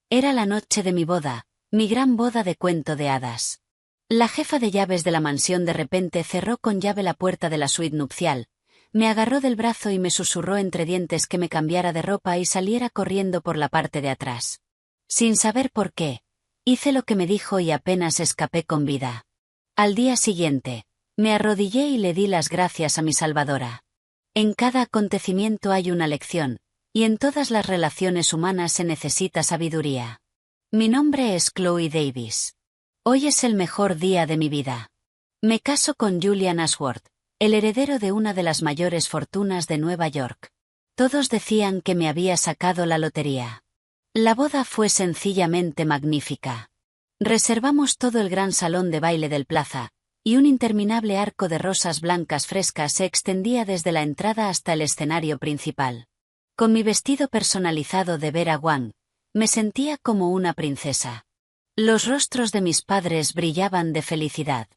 Era la noche de mi boda, mi gran boda de cuento de hadas. La jefa de llaves de la mansión de repente cerró con llave la puerta de la suite nupcial, me agarró del brazo y me susurró entre dientes que me cambiara de ropa y saliera corriendo por la parte de atrás. Sin saber por qué, hice lo que me dijo y apenas escapé con vida. Al día siguiente, me arrodillé y le di las gracias a mi salvadora. En cada acontecimiento hay una lección, y en todas las relaciones humanas se necesita sabiduría. Mi nombre es Chloe Davis. Hoy es el mejor día de mi vida. Me caso con Julian Ashworth, el heredero de una de las mayores fortunas de Nueva York. Todos decían que me había sacado la lotería. La boda fue sencillamente magnífica. Reservamos todo el gran salón de baile del Plaza, y un interminable arco de rosas blancas frescas se extendía desde la entrada hasta el escenario principal. Con mi vestido personalizado de Vera Wang, me sentía como una princesa. Los rostros de mis padres brillaban de felicidad.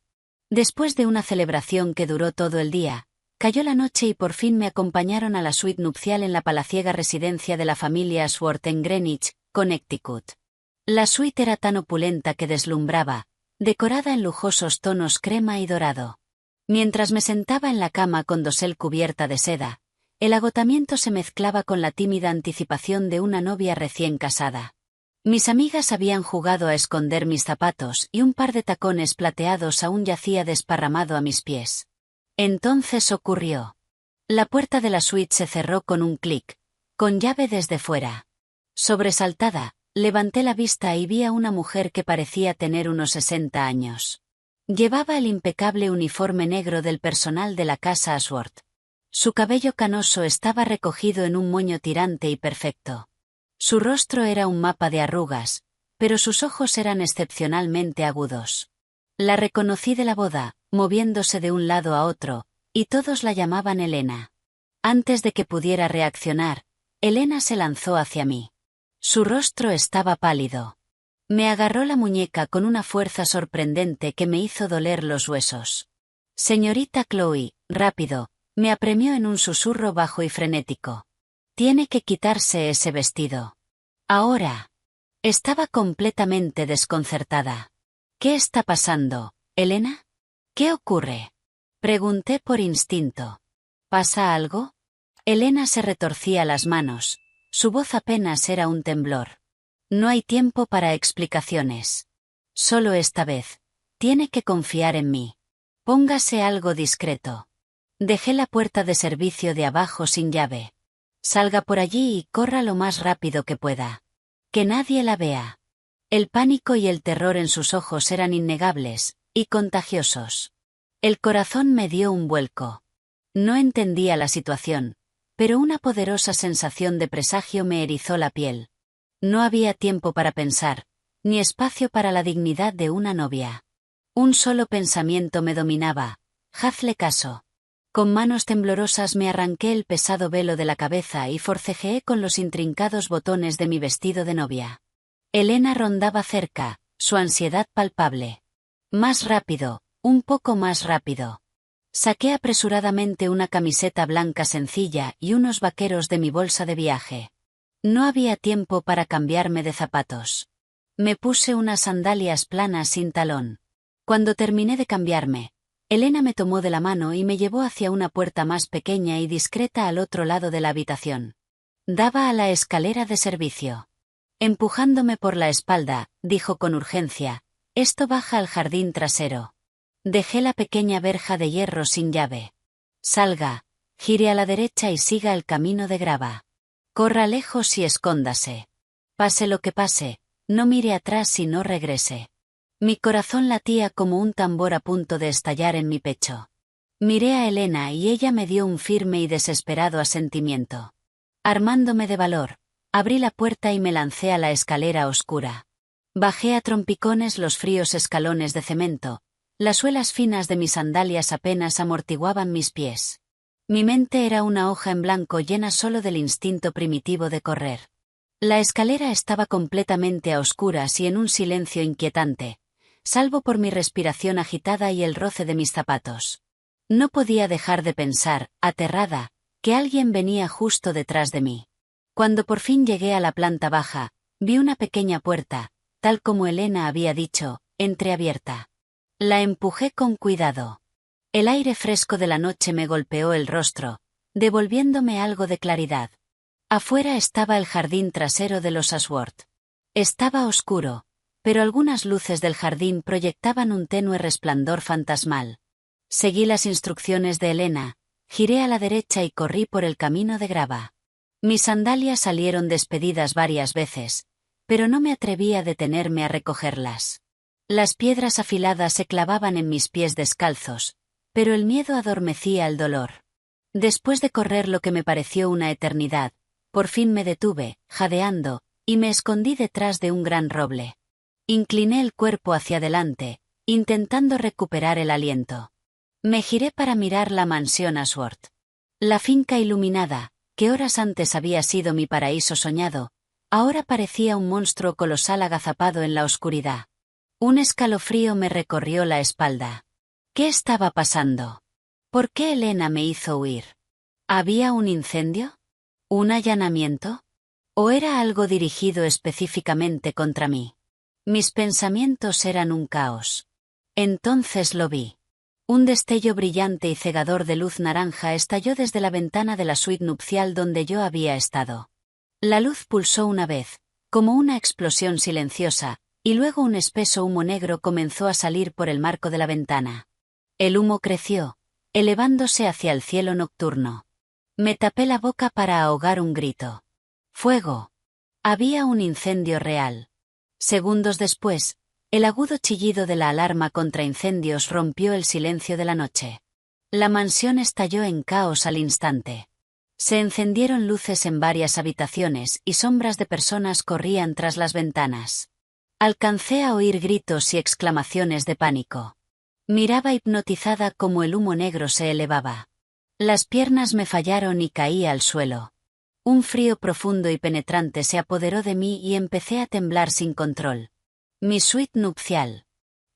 Después de una celebración que duró todo el día, cayó la noche y por fin me acompañaron a la suite nupcial en la palaciega residencia de la familia Ashworth en Greenwich, Connecticut. La suite era tan opulenta que deslumbraba, decorada en lujosos tonos crema y dorado. Mientras me sentaba en la cama con dosel cubierta de seda, el agotamiento se mezclaba con la tímida anticipación de una novia recién casada. Mis amigas habían jugado a esconder mis zapatos y un par de tacones plateados aún yacía desparramado a mis pies. Entonces ocurrió. La puerta de la suite se cerró con un clic, con llave desde fuera. Sobresaltada, levanté la vista y vi a una mujer que parecía tener unos 60 años. Llevaba el impecable uniforme negro del personal de la casa Ashworth. Su cabello canoso estaba recogido en un moño tirante y perfecto. Su rostro era un mapa de arrugas, pero sus ojos eran excepcionalmente agudos. La reconocí de la boda, moviéndose de un lado a otro, y todos la llamaban Elena. Antes de que pudiera reaccionar, Elena se lanzó hacia mí. Su rostro estaba pálido. Me agarró la muñeca con una fuerza sorprendente que me hizo doler los huesos. Señorita Chloe, rápido, me apremió en un susurro bajo y frenético. Tiene que quitarse ese vestido. Ahora. Estaba completamente desconcertada. ¿Qué está pasando, Elena? ¿Qué ocurre? Pregunté por instinto. ¿Pasa algo? Elena se retorcía las manos. Su voz apenas era un temblor. No hay tiempo para explicaciones. Solo esta vez. Tiene que confiar en mí. Póngase algo discreto. Dejé la puerta de servicio de abajo sin llave. Salga por allí y corra lo más rápido que pueda. Que nadie la vea. El pánico y el terror en sus ojos eran innegables, y contagiosos. El corazón me dio un vuelco. No entendía la situación, pero una poderosa sensación de presagio me erizó la piel. No había tiempo para pensar, ni espacio para la dignidad de una novia. Un solo pensamiento me dominaba: hazle caso. Con manos temblorosas me arranqué el pesado velo de la cabeza y forcejeé con los intrincados botones de mi vestido de novia. Elena rondaba cerca, su ansiedad palpable. Más rápido, un poco más rápido. Saqué apresuradamente una camiseta blanca sencilla y unos vaqueros de mi bolsa de viaje. No había tiempo para cambiarme de zapatos. Me puse unas sandalias planas sin talón. Cuando terminé de cambiarme, Elena me tomó de la mano y me llevó hacia una puerta más pequeña y discreta al otro lado de la habitación. Daba a la escalera de servicio. Empujándome por la espalda, dijo con urgencia: esto baja al jardín trasero. Dejé la pequeña verja de hierro sin llave. Salga, gire a la derecha y siga el camino de grava. Corra lejos y escóndase. Pase lo que pase, no mire atrás y no regrese. Mi corazón latía como un tambor a punto de estallar en mi pecho. Miré a Elena y ella me dio un firme y desesperado asentimiento. Armándome de valor, abrí la puerta y me lancé a la escalera oscura. Bajé a trompicones los fríos escalones de cemento, las suelas finas de mis sandalias apenas amortiguaban mis pies. Mi mente era una hoja en blanco llena solo del instinto primitivo de correr. La escalera estaba completamente a oscuras y en un silencio inquietante, salvo por mi respiración agitada y el roce de mis zapatos. No podía dejar de pensar, aterrada, que alguien venía justo detrás de mí. Cuando por fin llegué a la planta baja, Vi una pequeña puerta, tal como Elena había dicho, entreabierta. La empujé con cuidado. El aire fresco de la noche me golpeó el rostro, devolviéndome algo de claridad. Afuera estaba el jardín trasero de los Ashworth. Estaba oscuro, pero algunas luces del jardín proyectaban un tenue resplandor fantasmal. Seguí las instrucciones de Elena, giré a la derecha y corrí por el camino de grava. Mis sandalias salieron despedidas varias veces, pero no me atreví a detenerme a recogerlas. Las piedras afiladas se clavaban en mis pies descalzos, pero el miedo adormecía el dolor. Después de correr lo que me pareció una eternidad, por fin me detuve, jadeando, y me escondí detrás de un gran roble. Incliné el cuerpo hacia adelante, intentando recuperar el aliento. Me giré para mirar la mansión Ashworth. La finca iluminada, que horas antes había sido mi paraíso soñado, ahora parecía un monstruo colosal agazapado en la oscuridad. Un escalofrío me recorrió la espalda. ¿Qué estaba pasando? ¿Por qué Elena me hizo huir? ¿Había un incendio? ¿Un allanamiento? ¿O era algo dirigido específicamente contra mí? Mis pensamientos eran un caos. Entonces lo vi. Un destello brillante y cegador de luz naranja estalló desde la ventana de la suite nupcial donde yo había estado. La luz pulsó una vez, como una explosión silenciosa, y luego un espeso humo negro comenzó a salir por el marco de la ventana. El humo creció, elevándose hacia el cielo nocturno. Me tapé la boca para ahogar un grito. ¡Fuego! Había un incendio real. Segundos después, el agudo chillido de la alarma contra incendios rompió el silencio de la noche. La mansión estalló en caos al instante. Se encendieron luces en varias habitaciones y sombras de personas corrían tras las ventanas. Alcancé a oír gritos y exclamaciones de pánico. Miraba hipnotizada como el humo negro se elevaba. Las piernas me fallaron y caí al suelo. Un frío profundo y penetrante se apoderó de mí y empecé a temblar sin control. Mi suite nupcial.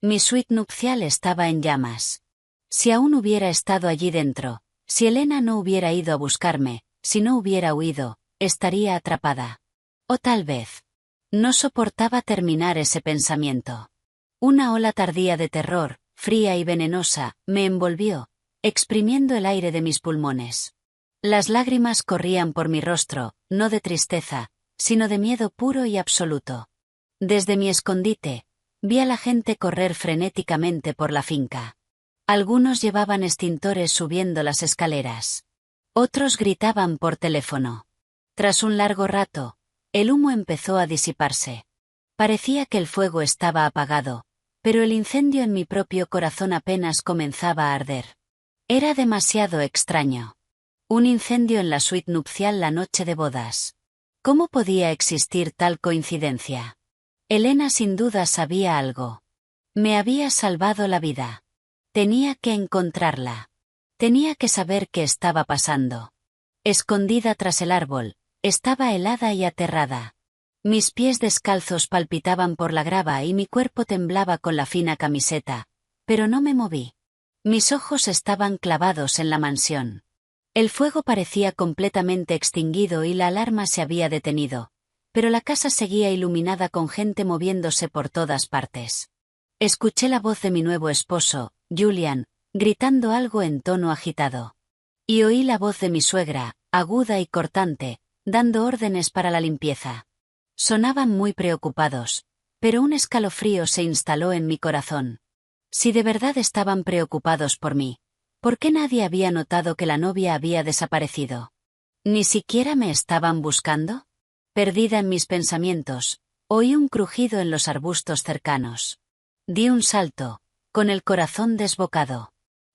Mi suite nupcial estaba en llamas. Si aún hubiera estado allí dentro, si Elena no hubiera ido a buscarme, si no hubiera huido, estaría atrapada. O tal vez. No soportaba terminar ese pensamiento. Una ola tardía de terror, fría y venenosa, me envolvió, exprimiendo el aire de mis pulmones. Las lágrimas corrían por mi rostro, no de tristeza, sino de miedo puro y absoluto. Desde mi escondite, vi a la gente correr frenéticamente por la finca. Algunos llevaban extintores subiendo las escaleras. Otros gritaban por teléfono. Tras un largo rato, el humo empezó a disiparse. Parecía que el fuego estaba apagado, pero el incendio en mi propio corazón apenas comenzaba a arder. Era demasiado extraño. Un incendio en la suite nupcial la noche de bodas. ¿Cómo podía existir tal coincidencia? Elena sin duda sabía algo. Me había salvado la vida. Tenía que encontrarla. Tenía que saber qué estaba pasando. Escondida tras el árbol, estaba helada y aterrada. Mis pies descalzos palpitaban por la grava y mi cuerpo temblaba con la fina camiseta, pero no me moví. Mis ojos estaban clavados en la mansión. El fuego parecía completamente extinguido y la alarma se había detenido, pero la casa seguía iluminada con gente moviéndose por todas partes. Escuché la voz de mi nuevo esposo, Julian, gritando algo en tono agitado. Y oí la voz de mi suegra, aguda y cortante, dando órdenes para la limpieza. Sonaban muy preocupados, pero un escalofrío se instaló en mi corazón. Si de verdad estaban preocupados por mí, ¿por qué nadie había notado que la novia había desaparecido? ¿Ni siquiera me estaban buscando? Perdida en mis pensamientos, oí un crujido en los arbustos cercanos. Di un salto, con el corazón desbocado.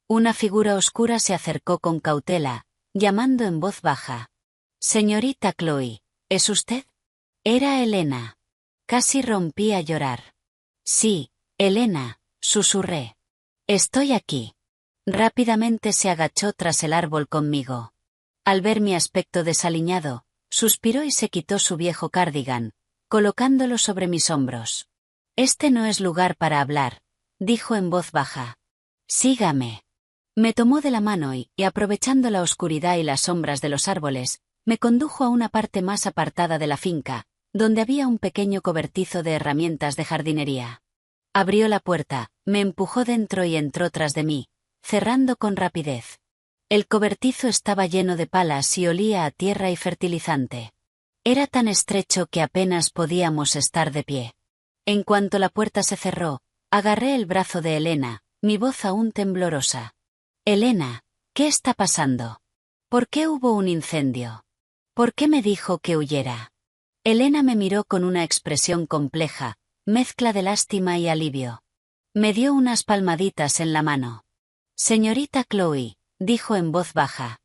Una figura oscura se acercó con cautela, llamando en voz baja. «Señorita Chloe, ¿es usted?» Era Elena. Casi rompí a llorar. «Sí, Elena», susurré. «Estoy aquí». Rápidamente se agachó tras el árbol conmigo. Al ver mi aspecto desaliñado, suspiró y se quitó su viejo cardigan, colocándolo sobre mis hombros. «Este no es lugar para hablar», dijo en voz baja. «Sígame». Me tomó de la mano y, aprovechando la oscuridad y las sombras de los árboles, me condujo a una parte más apartada de la finca, donde había un pequeño cobertizo de herramientas de jardinería. Abrió la puerta, me empujó dentro y entró tras de mí, cerrando con rapidez. El cobertizo estaba lleno de palas y olía a tierra y fertilizante. Era tan estrecho que apenas podíamos estar de pie. En cuanto la puerta se cerró, agarré el brazo de Elena, mi voz aún temblorosa. Elena, ¿qué está pasando? ¿Por qué hubo un incendio? ¿Por qué me dijo que huyera? Elena me miró con una expresión compleja, mezcla de lástima y alivio. Me dio unas palmaditas en la mano. Señorita Chloe, dijo en voz baja.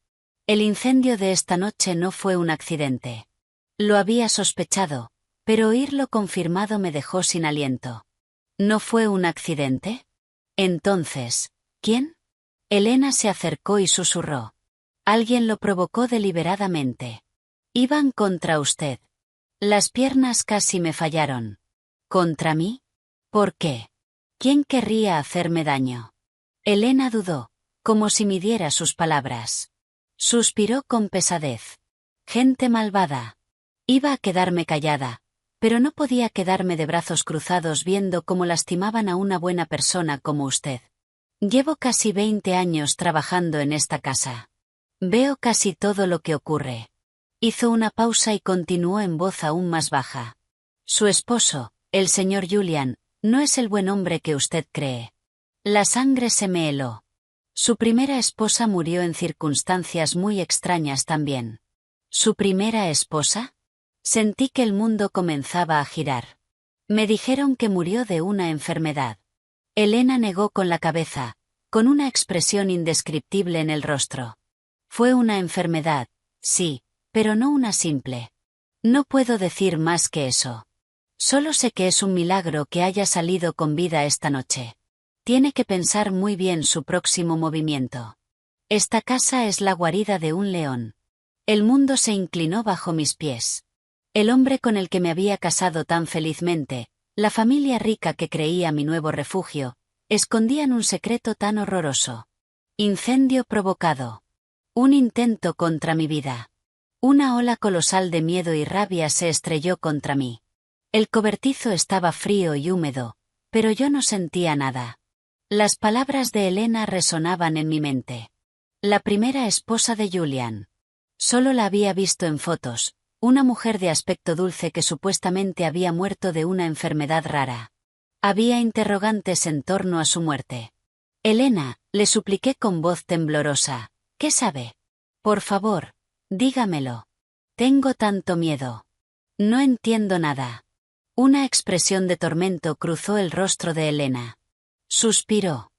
El incendio de esta noche no fue un accidente. Lo había sospechado, pero oírlo confirmado me dejó sin aliento. ¿No fue un accidente? Entonces, ¿quién? Elena se acercó y susurró. Alguien lo provocó deliberadamente. Iban contra usted. Las piernas casi me fallaron. ¿Contra mí? ¿Por qué? ¿Quién querría hacerme daño? Elena dudó, como si midiera sus palabras. Suspiró con pesadez. Gente malvada. Iba a quedarme callada, pero no podía quedarme de brazos cruzados viendo cómo lastimaban a una buena persona como usted. Llevo casi 20 años trabajando en esta casa. Veo casi todo lo que ocurre. Hizo una pausa y continuó en voz aún más baja. Su esposo, el señor Julian, no es el buen hombre que usted cree. La sangre se me heló. Su primera esposa murió en circunstancias muy extrañas también. ¿Su primera esposa? Sentí que el mundo comenzaba a girar. Me dijeron que murió de una enfermedad. Elena negó con la cabeza, con una expresión indescriptible en el rostro. Fue una enfermedad, sí, pero no una simple. No puedo decir más que eso. Solo sé que es un milagro que haya salido con vida esta noche. Tiene que pensar muy bien su próximo movimiento. Esta casa es la guarida de un león. El mundo se inclinó bajo mis pies. El hombre con el que me había casado tan felizmente, la familia rica que creía mi nuevo refugio, escondían un secreto tan horroroso. Incendio provocado. Un intento contra mi vida. Una ola colosal de miedo y rabia se estrelló contra mí. El cobertizo estaba frío y húmedo, pero yo no sentía nada. Las palabras de Elena resonaban en mi mente. La primera esposa de Julian. Solo la había visto en fotos, una mujer de aspecto dulce que supuestamente había muerto de una enfermedad rara. Había interrogantes en torno a su muerte. Elena, le supliqué con voz temblorosa, ¿qué sabe? Por favor, dígamelo. Tengo tanto miedo. No entiendo nada. Una expresión de tormento cruzó el rostro de Elena. Suspiró.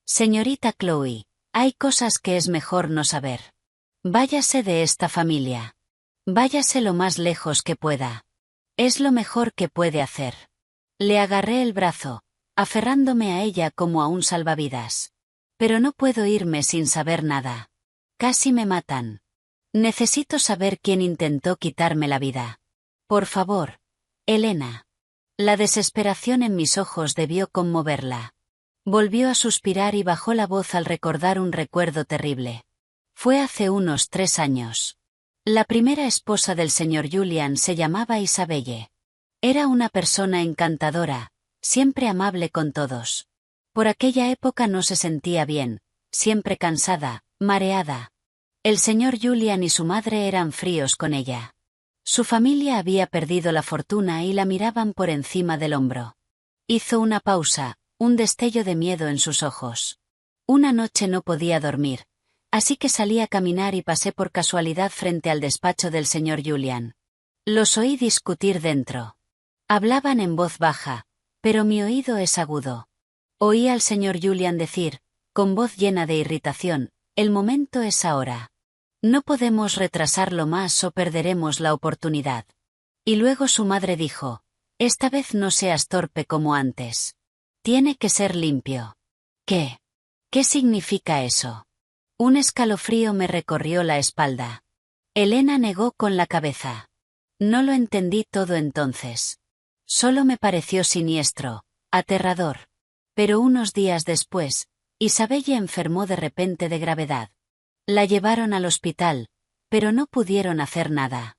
Señorita Chloe, hay cosas que es mejor no saber. Váyase de esta familia. Váyase lo más lejos que pueda. Es lo mejor que puede hacer. Le agarré el brazo, aferrándome a ella como a un salvavidas. Pero no puedo irme sin saber nada. Casi me matan. Necesito saber quién intentó quitarme la vida. Por favor, Elena. La desesperación en mis ojos debió conmoverla. Volvió a suspirar y bajó la voz al recordar un recuerdo terrible. Fue hace unos 3 años. La primera esposa del señor Julian se llamaba Isabelle. Era una persona encantadora, siempre amable con todos. Por aquella época no se sentía bien, siempre cansada, mareada. El señor Julian y su madre eran fríos con ella. Su familia había perdido la fortuna y la miraban por encima del hombro. Hizo una pausa, un destello de miedo en sus ojos. Una noche no podía dormir, así que salí a caminar y pasé por casualidad frente al despacho del señor Julian. Los oí discutir dentro. Hablaban en voz baja, pero mi oído es agudo. Oí al señor Julian decir, con voz llena de irritación, el momento es ahora. No podemos retrasarlo más o perderemos la oportunidad. Y luego su madre dijo, esta vez no seas torpe como antes. Tiene que ser limpio. ¿Qué? ¿Qué significa eso? Un escalofrío me recorrió la espalda. Elena negó con la cabeza. No lo entendí todo entonces. Solo me pareció siniestro, aterrador. Pero unos días después, Isabelle enfermó de repente de gravedad. La llevaron al hospital, pero no pudieron hacer nada.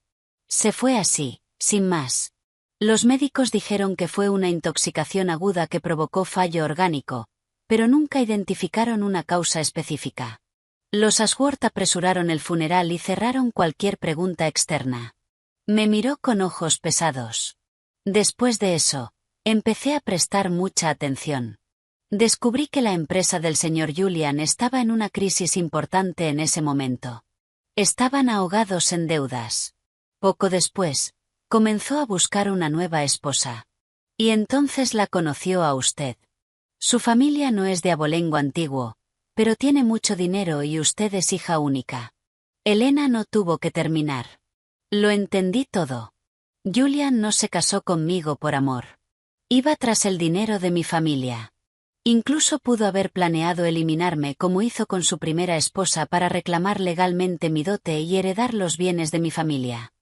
Se fue así, sin más. Los médicos dijeron que fue una intoxicación aguda que provocó fallo orgánico, pero nunca identificaron una causa específica. Los Ashworth apresuraron el funeral y cerraron cualquier pregunta externa. Me miró con ojos pesados. Después de eso, empecé a prestar mucha atención. Descubrí que la empresa del señor Julian estaba en una crisis importante en ese momento. Estaban ahogados en deudas. Poco después, comenzó a buscar una nueva esposa. Y entonces la conoció a usted. Su familia no es de abolengo antiguo, pero tiene mucho dinero y usted es hija única. Elena no tuvo que terminar. Lo entendí todo. Julian no se casó conmigo por amor. Iba tras el dinero de mi familia. Incluso pudo haber planeado eliminarme como hizo con su primera esposa para reclamar legalmente mi dote y heredar los bienes de mi familia.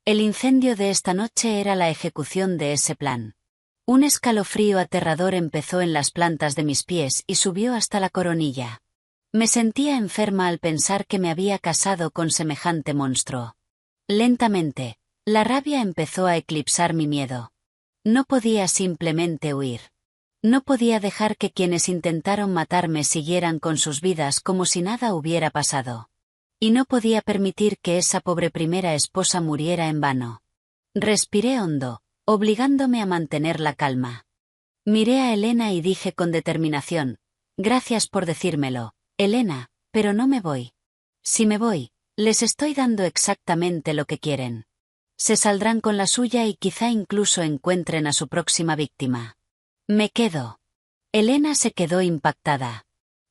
El incendio de esta noche era la ejecución de ese plan. Un escalofrío aterrador empezó en las plantas de mis pies y subió hasta la coronilla. Me sentía enferma al pensar que me había casado con semejante monstruo. Lentamente, la rabia empezó a eclipsar mi miedo. No podía simplemente huir. No podía dejar que quienes intentaron matarme siguieran con sus vidas como si nada hubiera pasado. Y no podía permitir que esa pobre primera esposa muriera en vano. Respiré hondo, obligándome a mantener la calma. Miré a Elena y dije con determinación: gracias por decírmelo, Elena, pero no me voy. Si me voy, les estoy dando exactamente lo que quieren. Se saldrán con la suya y quizá incluso encuentren a su próxima víctima. Me quedo. Elena se quedó impactada.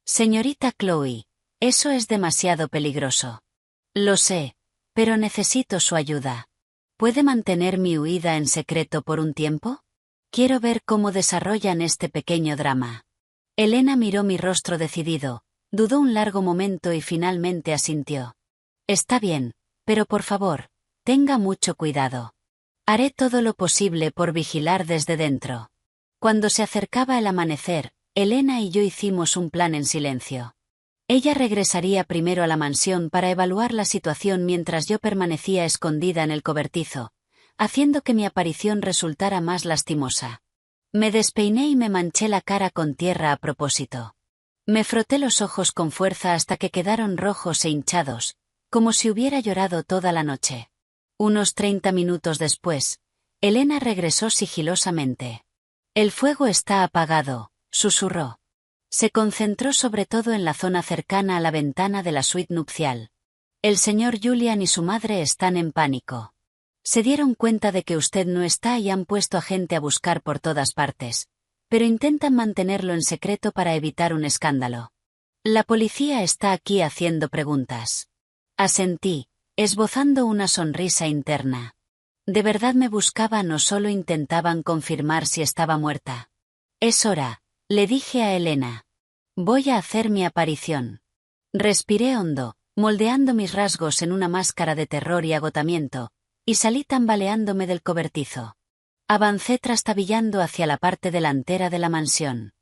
Señorita Chloe, eso es demasiado peligroso. Lo sé, pero necesito su ayuda. ¿Puede mantener mi huida en secreto por un tiempo? Quiero ver cómo desarrollan este pequeño drama. Elena miró mi rostro decidido, dudó un largo momento y finalmente asintió. Está bien, pero por favor, tenga mucho cuidado. Haré todo lo posible por vigilar desde dentro. Cuando se acercaba el amanecer, Elena y yo hicimos un plan en silencio. Ella regresaría primero a la mansión para evaluar la situación mientras yo permanecía escondida en el cobertizo, haciendo que mi aparición resultara más lastimosa. Me despeiné y me manché la cara con tierra a propósito. Me froté los ojos con fuerza hasta que quedaron rojos e hinchados, como si hubiera llorado toda la noche. Unos 30 minutos después, Elena regresó sigilosamente. El fuego está apagado, susurró. Se concentró sobre todo en la zona cercana a la ventana de la suite nupcial. El señor Julian y su madre están en pánico. Se dieron cuenta de que usted no está y han puesto a gente a buscar por todas partes, pero intentan mantenerlo en secreto para evitar un escándalo. La policía está aquí haciendo preguntas. Asentí, esbozando una sonrisa interna. ¿De verdad me buscaban o solo intentaban confirmar si estaba muerta? Es hora, le dije a Elena. Voy a hacer mi aparición. Respiré hondo, moldeando mis rasgos en una máscara de terror y agotamiento, y salí tambaleándome del cobertizo. Avancé trastabillando hacia la parte delantera de la mansión.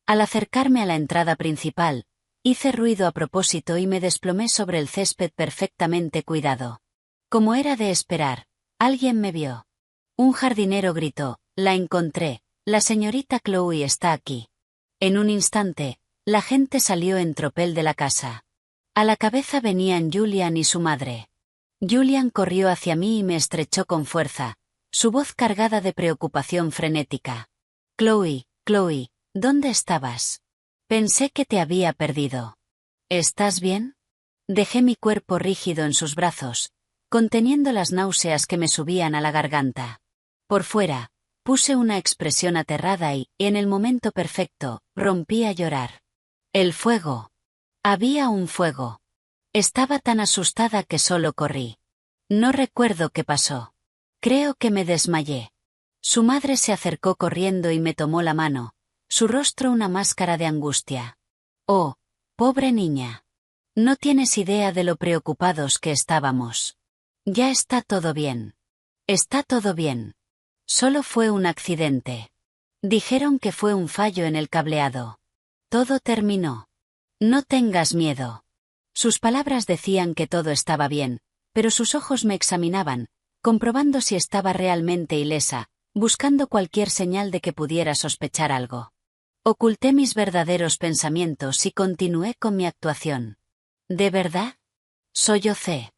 Al acercarme a la entrada principal, hice ruido a propósito y me desplomé sobre el césped perfectamente cuidado. Como era de esperar, alguien me vio. Un jardinero gritó: la encontré, la señorita Chloe está aquí. En un instante, la gente salió en tropel de la casa. A la cabeza venían Julian y su madre. Julian corrió hacia mí y me estrechó con fuerza, su voz cargada de preocupación frenética. Chloe, Chloe, ¿dónde estabas? Pensé que te había perdido. ¿Estás bien? Dejé mi cuerpo rígido en sus brazos, conteniendo las náuseas que me subían a la garganta. Por fuera, puse una expresión aterrada y, en el momento perfecto, rompí a llorar. El fuego. Había un fuego. Estaba tan asustada que solo corrí. No recuerdo qué pasó. Creo que me desmayé. Su madre se acercó corriendo y me tomó la mano, su rostro una máscara de angustia. Oh, pobre niña. No tienes idea de lo preocupados que estábamos. Ya está todo bien. Está todo bien. Solo fue un accidente. Dijeron que fue un fallo en el cableado. Todo terminó. No tengas miedo. Sus palabras decían que todo estaba bien, pero sus ojos me examinaban, comprobando si estaba realmente ilesa, buscando cualquier señal de que pudiera sospechar algo. Oculté mis verdaderos pensamientos y continué con mi actuación. ¿De verdad? Sollocé.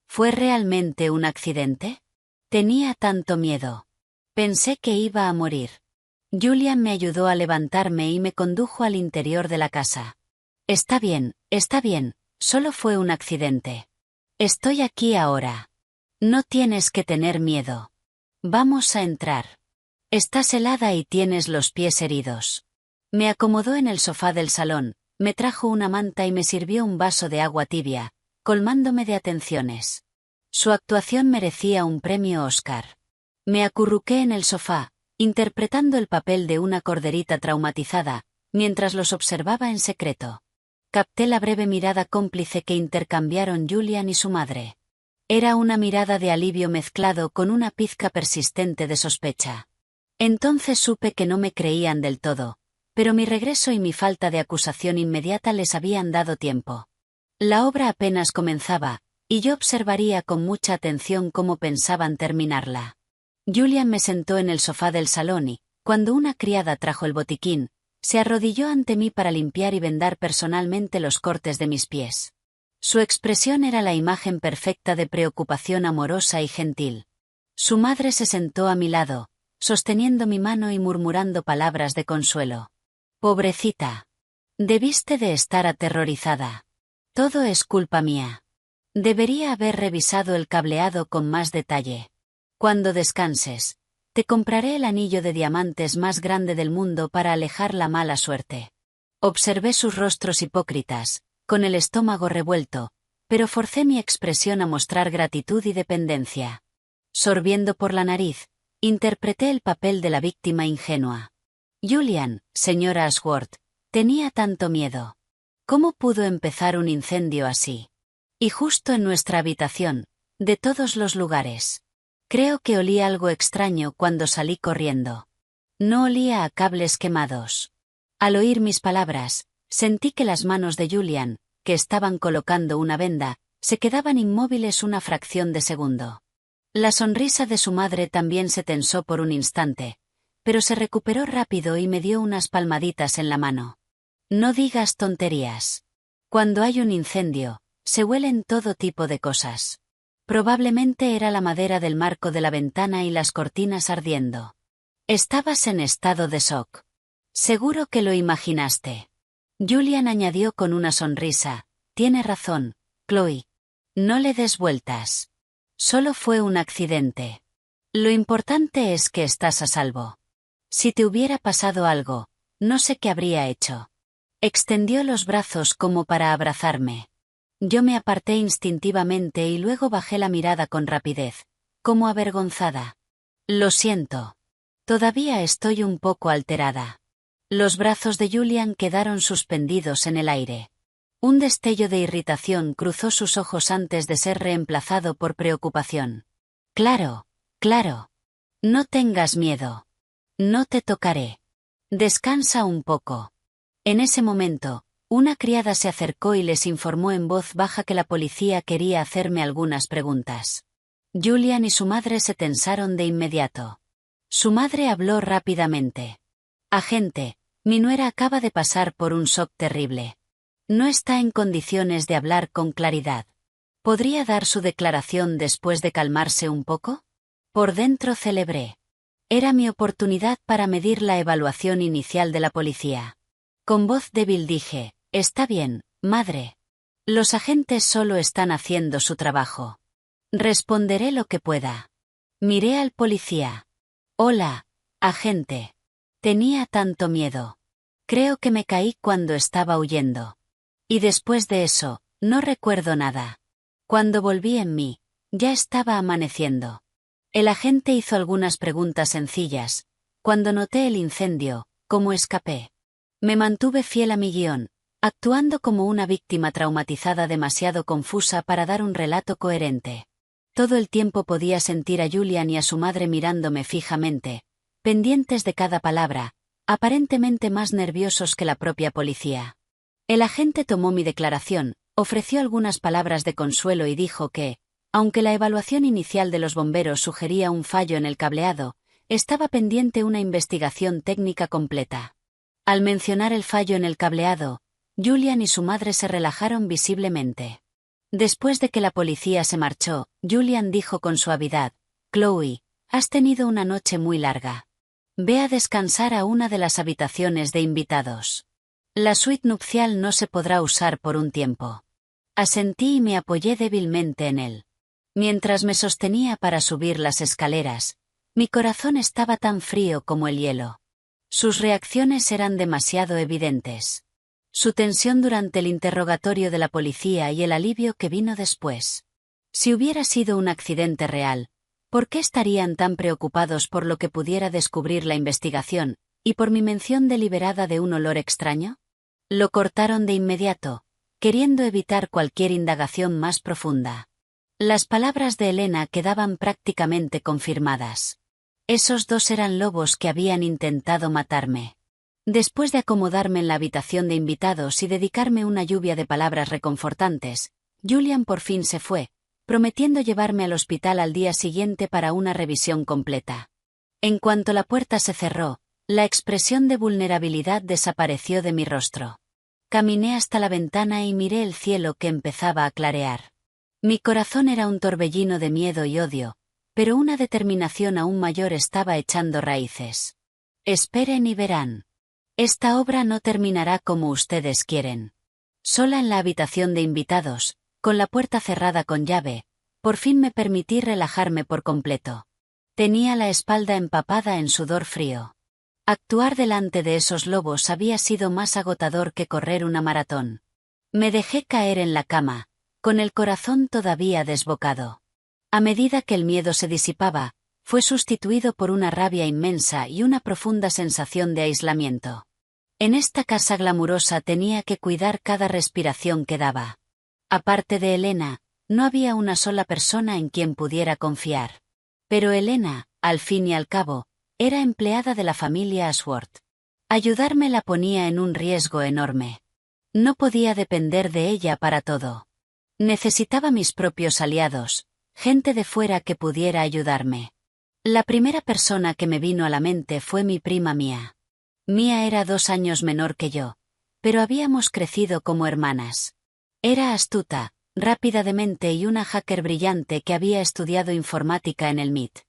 ¿Fue realmente un accidente? Tenía tanto miedo. Pensé que iba a morir. Julian me ayudó a levantarme y me condujo al interior de la casa. Está bien, solo fue un accidente. Estoy aquí ahora. No tienes que tener miedo. Vamos a entrar. Estás helada y tienes los pies heridos. Me acomodó en el sofá del salón, me trajo una manta y me sirvió un vaso de agua tibia, colmándome de atenciones. Su actuación merecía un premio Oscar. Me acurruqué en el sofá, interpretando el papel de una corderita traumatizada, mientras los observaba en secreto. Capté la breve mirada cómplice que intercambiaron Julian y su madre. Era una mirada de alivio mezclado con una pizca persistente de sospecha. Entonces supe que no me creían del todo, pero mi regreso y mi falta de acusación inmediata les habían dado tiempo. La obra apenas comenzaba, y yo observaría con mucha atención cómo pensaban terminarla. Julian me sentó en el sofá del salón y, cuando una criada trajo el botiquín, se arrodilló ante mí para limpiar y vendar personalmente los cortes de mis pies. Su expresión era la imagen perfecta de preocupación amorosa y gentil. Su madre se sentó a mi lado, sosteniendo mi mano y murmurando palabras de consuelo. Pobrecita. Debiste de estar aterrorizada. Todo es culpa mía. Debería haber revisado el cableado con más detalle. Cuando descanses, te compraré el anillo de diamantes más grande del mundo para alejar la mala suerte. Observé sus rostros hipócritas, con el estómago revuelto, pero forcé mi expresión a mostrar gratitud y dependencia. Sorbiendo por la nariz, interpreté el papel de la víctima ingenua. Julian, señora Ashworth, tenía tanto miedo. ¿Cómo pudo empezar un incendio así? Y justo en nuestra habitación, de todos los lugares. Creo que olí algo extraño cuando salí corriendo. No olía a cables quemados. Al oír mis palabras, sentí que las manos de Julian, que estaban colocando una venda, se quedaban inmóviles una fracción de segundo. La sonrisa de su madre también se tensó por un instante, pero se recuperó rápido y me dio unas palmaditas en la mano. No digas tonterías. Cuando hay un incendio, se huelen todo tipo de cosas. Probablemente era la madera del marco de la ventana y las cortinas ardiendo. Estabas en estado de shock. Seguro que lo imaginaste. Julian añadió con una sonrisa, tiene razón, Chloe. No le des vueltas. Solo fue un accidente. Lo importante es que estás a salvo. Si te hubiera pasado algo, no sé qué habría hecho. Extendió los brazos como para abrazarme. Yo me aparté instintivamente y luego bajé la mirada con rapidez, como avergonzada. Lo siento. Todavía estoy un poco alterada. Los brazos de Julian quedaron suspendidos en el aire. Un destello de irritación cruzó sus ojos antes de ser reemplazado por preocupación. Claro. No tengas miedo. No te tocaré. Descansa un poco. En ese momento, una criada se acercó y les informó en voz baja que la policía quería hacerme algunas preguntas. Julian y su madre se tensaron de inmediato. Su madre habló rápidamente. Agente, mi nuera acaba de pasar por un shock terrible. No está en condiciones de hablar con claridad. ¿Podría dar su declaración después de calmarse un poco? Por dentro celebré. Era mi oportunidad para medir la evaluación inicial de la policía. Con voz débil dije, está bien, madre. Los agentes solo están haciendo su trabajo. Responderé lo que pueda. Miré al policía. Hola, agente. Tenía tanto miedo. Creo que me caí cuando estaba huyendo. Y después de eso, no recuerdo nada. Cuando volví en mí, ya estaba amaneciendo. El agente hizo algunas preguntas sencillas. Cuando noté el incendio, ¿cómo escapé? Me mantuve fiel a mi guión, actuando como una víctima traumatizada demasiado confusa para dar un relato coherente. Todo el tiempo podía sentir a Julian y a su madre mirándome fijamente, pendientes de cada palabra, aparentemente más nerviosos que la propia policía. El agente tomó mi declaración, ofreció algunas palabras de consuelo y dijo que, aunque la evaluación inicial de los bomberos sugería un fallo en el cableado, Estaba pendiente una investigación técnica completa. Al mencionar el fallo en el cableado, Julian y su madre se relajaron visiblemente. Después de que la policía se marchó, Julian dijo con suavidad: «Chloe, has tenido una noche muy larga. Ve a descansar a una de las habitaciones de invitados. La suite nupcial no se podrá usar por un tiempo». Asentí y me apoyé débilmente en él. Mientras me sostenía para subir las escaleras, mi corazón estaba tan frío como el hielo. Sus reacciones eran demasiado evidentes. Su tensión durante el interrogatorio de la policía y el alivio que vino después. Si hubiera sido un accidente real, ¿por qué estarían tan preocupados por lo que pudiera descubrir la investigación, y por mi mención deliberada de un olor extraño? Lo cortaron de inmediato, queriendo evitar cualquier indagación más profunda. Las palabras de Elena quedaban prácticamente confirmadas. Esos dos eran lobos que habían intentado matarme. Después de acomodarme en la habitación de invitados y dedicarme una lluvia de palabras reconfortantes, Julian por fin se fue, prometiendo llevarme al hospital al día siguiente para una revisión completa. En cuanto la puerta se cerró, la expresión de vulnerabilidad desapareció de mi rostro. Caminé hasta la ventana y miré el cielo que empezaba a clarear. Mi corazón era un torbellino de miedo y odio, pero una determinación aún mayor estaba echando raíces. Esperen y verán. Esta obra no terminará como ustedes quieren. Sola en la habitación de invitados, con la puerta cerrada con llave, por fin me permití relajarme por completo. Tenía la espalda empapada en sudor frío. Actuar delante de esos lobos había sido más agotador que correr una maratón. Me dejé caer en la cama, con el corazón todavía desbocado. A medida que el miedo se disipaba, fue sustituido por una rabia inmensa y una profunda sensación de aislamiento. En esta casa glamurosa tenía que cuidar cada respiración que daba. Aparte de Elena, no había una sola persona en quien pudiera confiar. Pero Elena, al fin y al cabo, era empleada de la familia Ashworth. Ayudarme la ponía en un riesgo enorme. No podía depender de ella para todo. Necesitaba mis propios aliados, gente de fuera que pudiera ayudarme. La primera persona que me vino a la mente fue mi prima Mia. Mia era 2 años menor que yo, pero habíamos crecido como hermanas. Era astuta, rápida de mente y una hacker brillante que había estudiado informática en el MIT.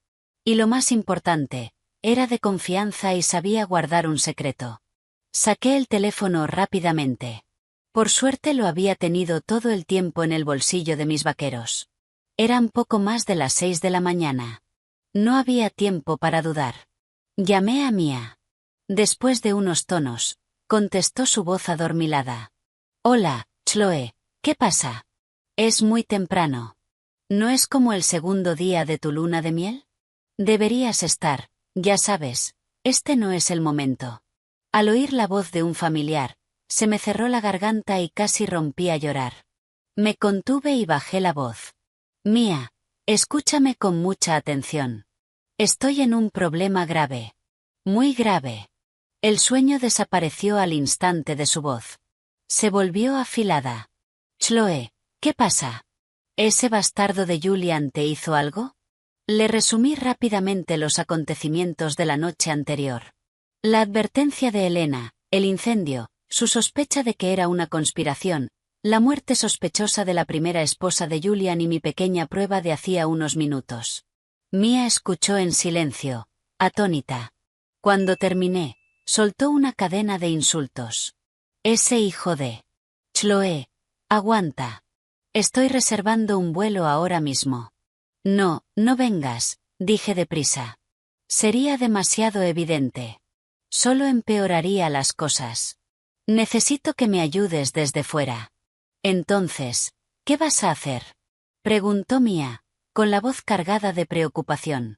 Y lo más importante, era de confianza y sabía guardar un secreto. Saqué el teléfono rápidamente. Por suerte lo había tenido todo el tiempo en el bolsillo de mis vaqueros. Eran poco más de las 6 de la mañana. No había tiempo para dudar. Llamé a Mia. Después de unos tonos, contestó su voz adormilada. «Hola, Chloe, ¿qué pasa? Es muy temprano. ¿No es como el segundo día de tu luna de miel? Deberías estar, ya sabes, este no es el momento». Al oír la voz de un familiar, se me cerró la garganta y casi rompí a llorar. Me contuve y bajé la voz. «Mia, escúchame con mucha atención. Estoy en un problema grave. Muy grave». El sueño desapareció al instante de su voz. Se volvió afilada. «Chloe, ¿qué pasa? ¿Ese bastardo de Julian te hizo algo?». Le resumí rápidamente los acontecimientos de la noche anterior. La advertencia de Elena, el incendio, su sospecha de que era una conspiración, la muerte sospechosa de la primera esposa de Julian y mi pequeña prueba de hacía unos minutos. Mia escuchó en silencio, atónita. Cuando terminé, soltó una cadena de insultos. «Ese hijo de... Chloe, aguanta. Estoy reservando un vuelo ahora mismo». «No, no vengas», dije deprisa. Sería demasiado evidente. Solo empeoraría las cosas. Necesito que me ayudes desde fuera. «Entonces, ¿qué vas a hacer?», preguntó Mia, con la voz cargada de preocupación.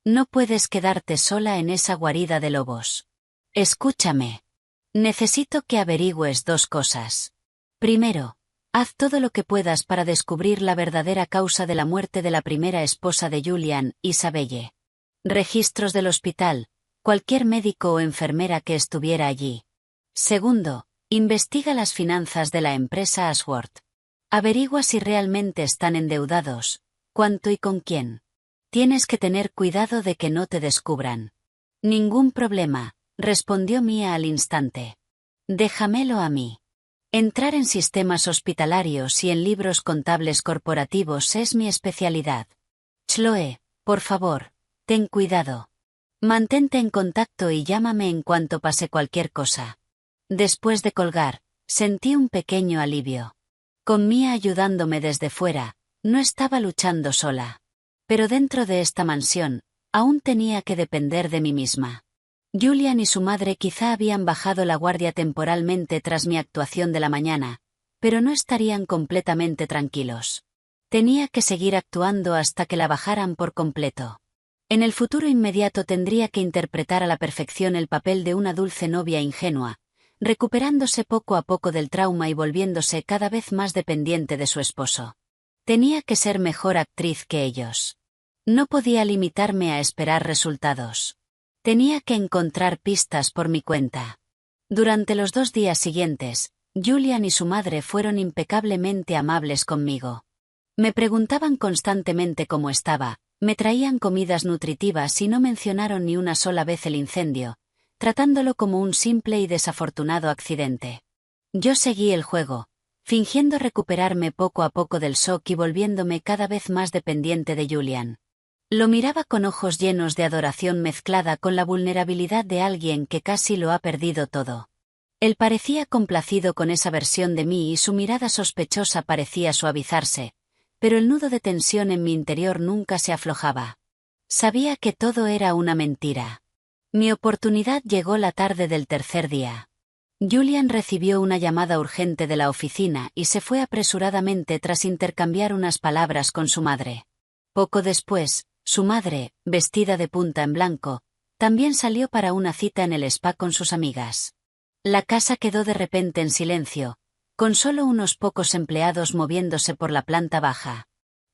«No puedes quedarte sola en esa guarida de lobos. Escúchame. Necesito que averigües 2 cosas. Primero, haz todo lo que puedas para descubrir la verdadera causa de la muerte de la primera esposa de Julian, Isabelle. Registros del hospital, cualquier médico o enfermera que estuviera allí. Segundo, investiga las finanzas de la empresa Ashworth. Averigua si realmente están endeudados, cuánto y con quién. Tienes que tener cuidado de que no te descubran. Ningún problema, respondió Mia al instante. Déjamelo a mí. Entrar en sistemas hospitalarios y en libros contables corporativos es mi especialidad. Chloe, por favor, ten cuidado. Mantente en contacto y llámame en cuanto pase cualquier cosa. Después de colgar, sentí un pequeño alivio. Con Mia ayudándome desde fuera, no estaba luchando sola. Pero dentro de esta mansión, aún tenía que depender de mí misma. Julian y su madre quizá habían bajado la guardia temporalmente tras mi actuación de la mañana, pero no estarían completamente tranquilos. Tenía que seguir actuando hasta que la bajaran por completo. En el futuro inmediato tendría que interpretar a la perfección el papel de una dulce novia ingenua, recuperándose poco a poco del trauma y volviéndose cada vez más dependiente de su esposo. Tenía que ser mejor actriz que ellos. No podía limitarme a esperar resultados. Tenía que encontrar pistas por mi cuenta. Durante los 2 días siguientes, Julian y su madre fueron impecablemente amables conmigo. Me preguntaban constantemente cómo estaba, me traían comidas nutritivas y no mencionaron ni una sola vez el incendio, tratándolo como un simple y desafortunado accidente. Yo seguí el juego, fingiendo recuperarme poco a poco del shock y volviéndome cada vez más dependiente de Julian. Lo miraba con ojos llenos de adoración mezclada con la vulnerabilidad de alguien que casi lo ha perdido todo. Él parecía complacido con esa versión de mí y su mirada sospechosa parecía suavizarse, pero el nudo de tensión en mi interior nunca se aflojaba. Sabía que todo era una mentira. Mi oportunidad llegó la tarde del tercer día. Julian recibió una llamada urgente de la oficina y se fue apresuradamente tras intercambiar unas palabras con su madre. Poco después, su madre, vestida de punta en blanco, también salió para una cita en el spa con sus amigas. La casa quedó de repente en silencio, con solo unos pocos empleados moviéndose por la planta baja.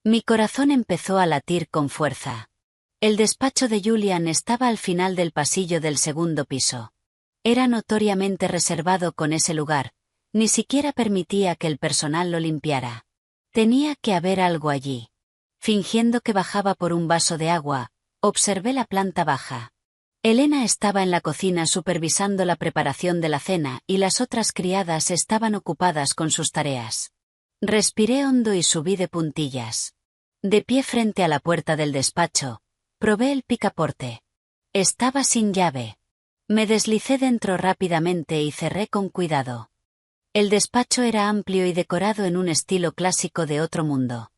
Mi corazón empezó a latir con fuerza. El despacho de Julian estaba al final del pasillo del segundo piso. Era notoriamente reservado con ese lugar, ni siquiera permitía que el personal lo limpiara. Tenía que haber algo allí. Fingiendo que bajaba por un vaso de agua, observé la planta baja. Elena estaba en la cocina supervisando la preparación de la cena y las otras criadas estaban ocupadas con sus tareas. Respiré hondo y subí de puntillas. De pie frente a la puerta del despacho, probé el picaporte. Estaba sin llave. Me deslicé dentro rápidamente y cerré con cuidado. El despacho era amplio y decorado en un estilo clásico de otro mundo.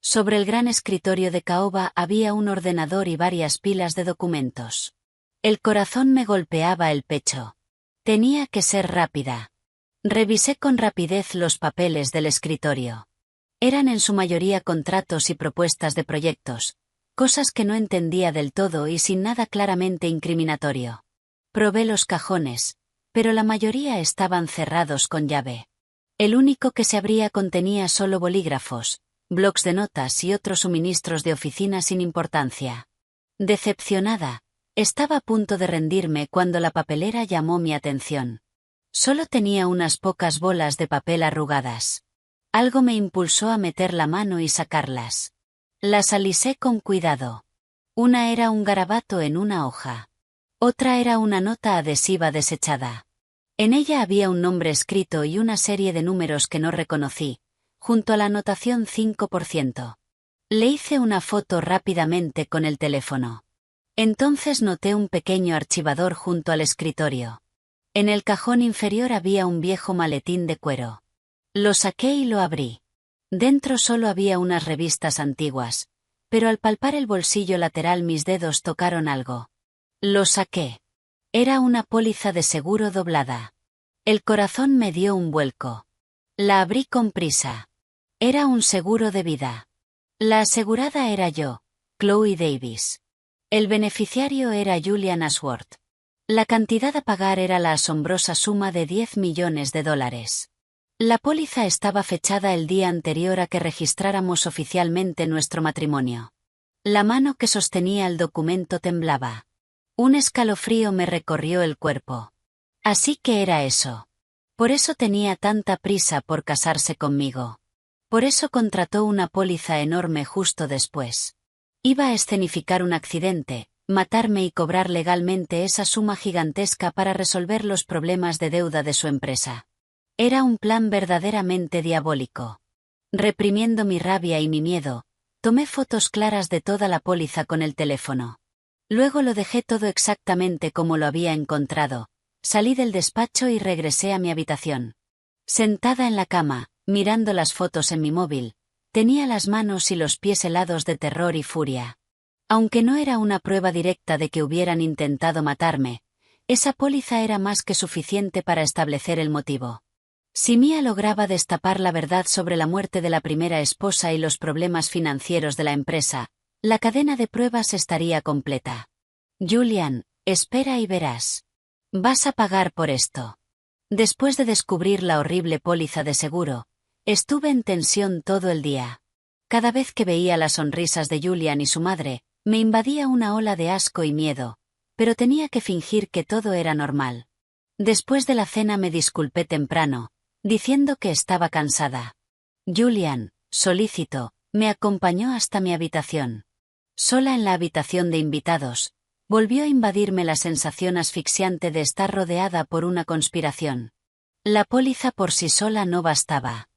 Sobre el gran escritorio de caoba había un ordenador y varias pilas de documentos. El corazón me golpeaba el pecho. Tenía que ser rápida. Revisé con rapidez los papeles del escritorio. Eran en su mayoría contratos y propuestas de proyectos, cosas que no entendía del todo y sin nada claramente incriminatorio. Probé los cajones, pero la mayoría estaban cerrados con llave. El único que se abría contenía solo bolígrafos, blocs de notas y otros suministros de oficina sin importancia. Decepcionada, estaba a punto de rendirme cuando la papelera llamó mi atención. Solo tenía unas pocas bolas de papel arrugadas. Algo me impulsó a meter la mano y sacarlas. Las alisé con cuidado. Una era un garabato en una hoja. Otra era una nota adhesiva desechada. En ella había un nombre escrito y una serie de números que no reconocí, junto a la anotación 5%. Le hice una foto rápidamente con el teléfono. Entonces noté un pequeño archivador junto al escritorio. En el cajón inferior había un viejo maletín de cuero. Lo saqué y lo abrí. Dentro solo había unas revistas antiguas, pero al palpar el bolsillo lateral mis dedos tocaron algo. Lo saqué. Era una póliza de seguro doblada. El corazón me dio un vuelco. La abrí con prisa. Era un seguro de vida. La asegurada era yo, Chloe Davis. El beneficiario era Julian Ashworth. La cantidad a pagar era la asombrosa suma de $10 millones. La póliza estaba fechada el día anterior a que registráramos oficialmente nuestro matrimonio. La mano que sostenía el documento temblaba. Un escalofrío me recorrió el cuerpo. Así que era eso. Por eso tenía tanta prisa por casarse conmigo. Por eso contrató una póliza enorme justo después. Iba a escenificar un accidente, matarme y cobrar legalmente esa suma gigantesca para resolver los problemas de deuda de su empresa. Era un plan verdaderamente diabólico. Reprimiendo mi rabia y mi miedo, tomé fotos claras de toda la póliza con el teléfono. Luego lo dejé todo exactamente como lo había encontrado, salí del despacho y regresé a mi habitación. Sentada en la cama, mirando las fotos en mi móvil, tenía las manos y los pies helados de terror y furia. Aunque no era una prueba directa de que hubieran intentado matarme, esa póliza era más que suficiente para establecer el motivo. Si Mia lograba destapar la verdad sobre la muerte de la primera esposa y los problemas financieros de la empresa, la cadena de pruebas estaría completa. Julian, espera y verás. Vas a pagar por esto. Después de descubrir la horrible póliza de seguro, estuve en tensión todo el día. Cada vez que veía las sonrisas de Julian y su madre, me invadía una ola de asco y miedo, pero tenía que fingir que todo era normal. Después de la cena me disculpé temprano, diciendo que estaba cansada. Julian, solícito, me acompañó hasta mi habitación. Sola en la habitación de invitados, volvió a invadirme la sensación asfixiante de estar rodeada por una conspiración. La póliza por sí sola no bastaba.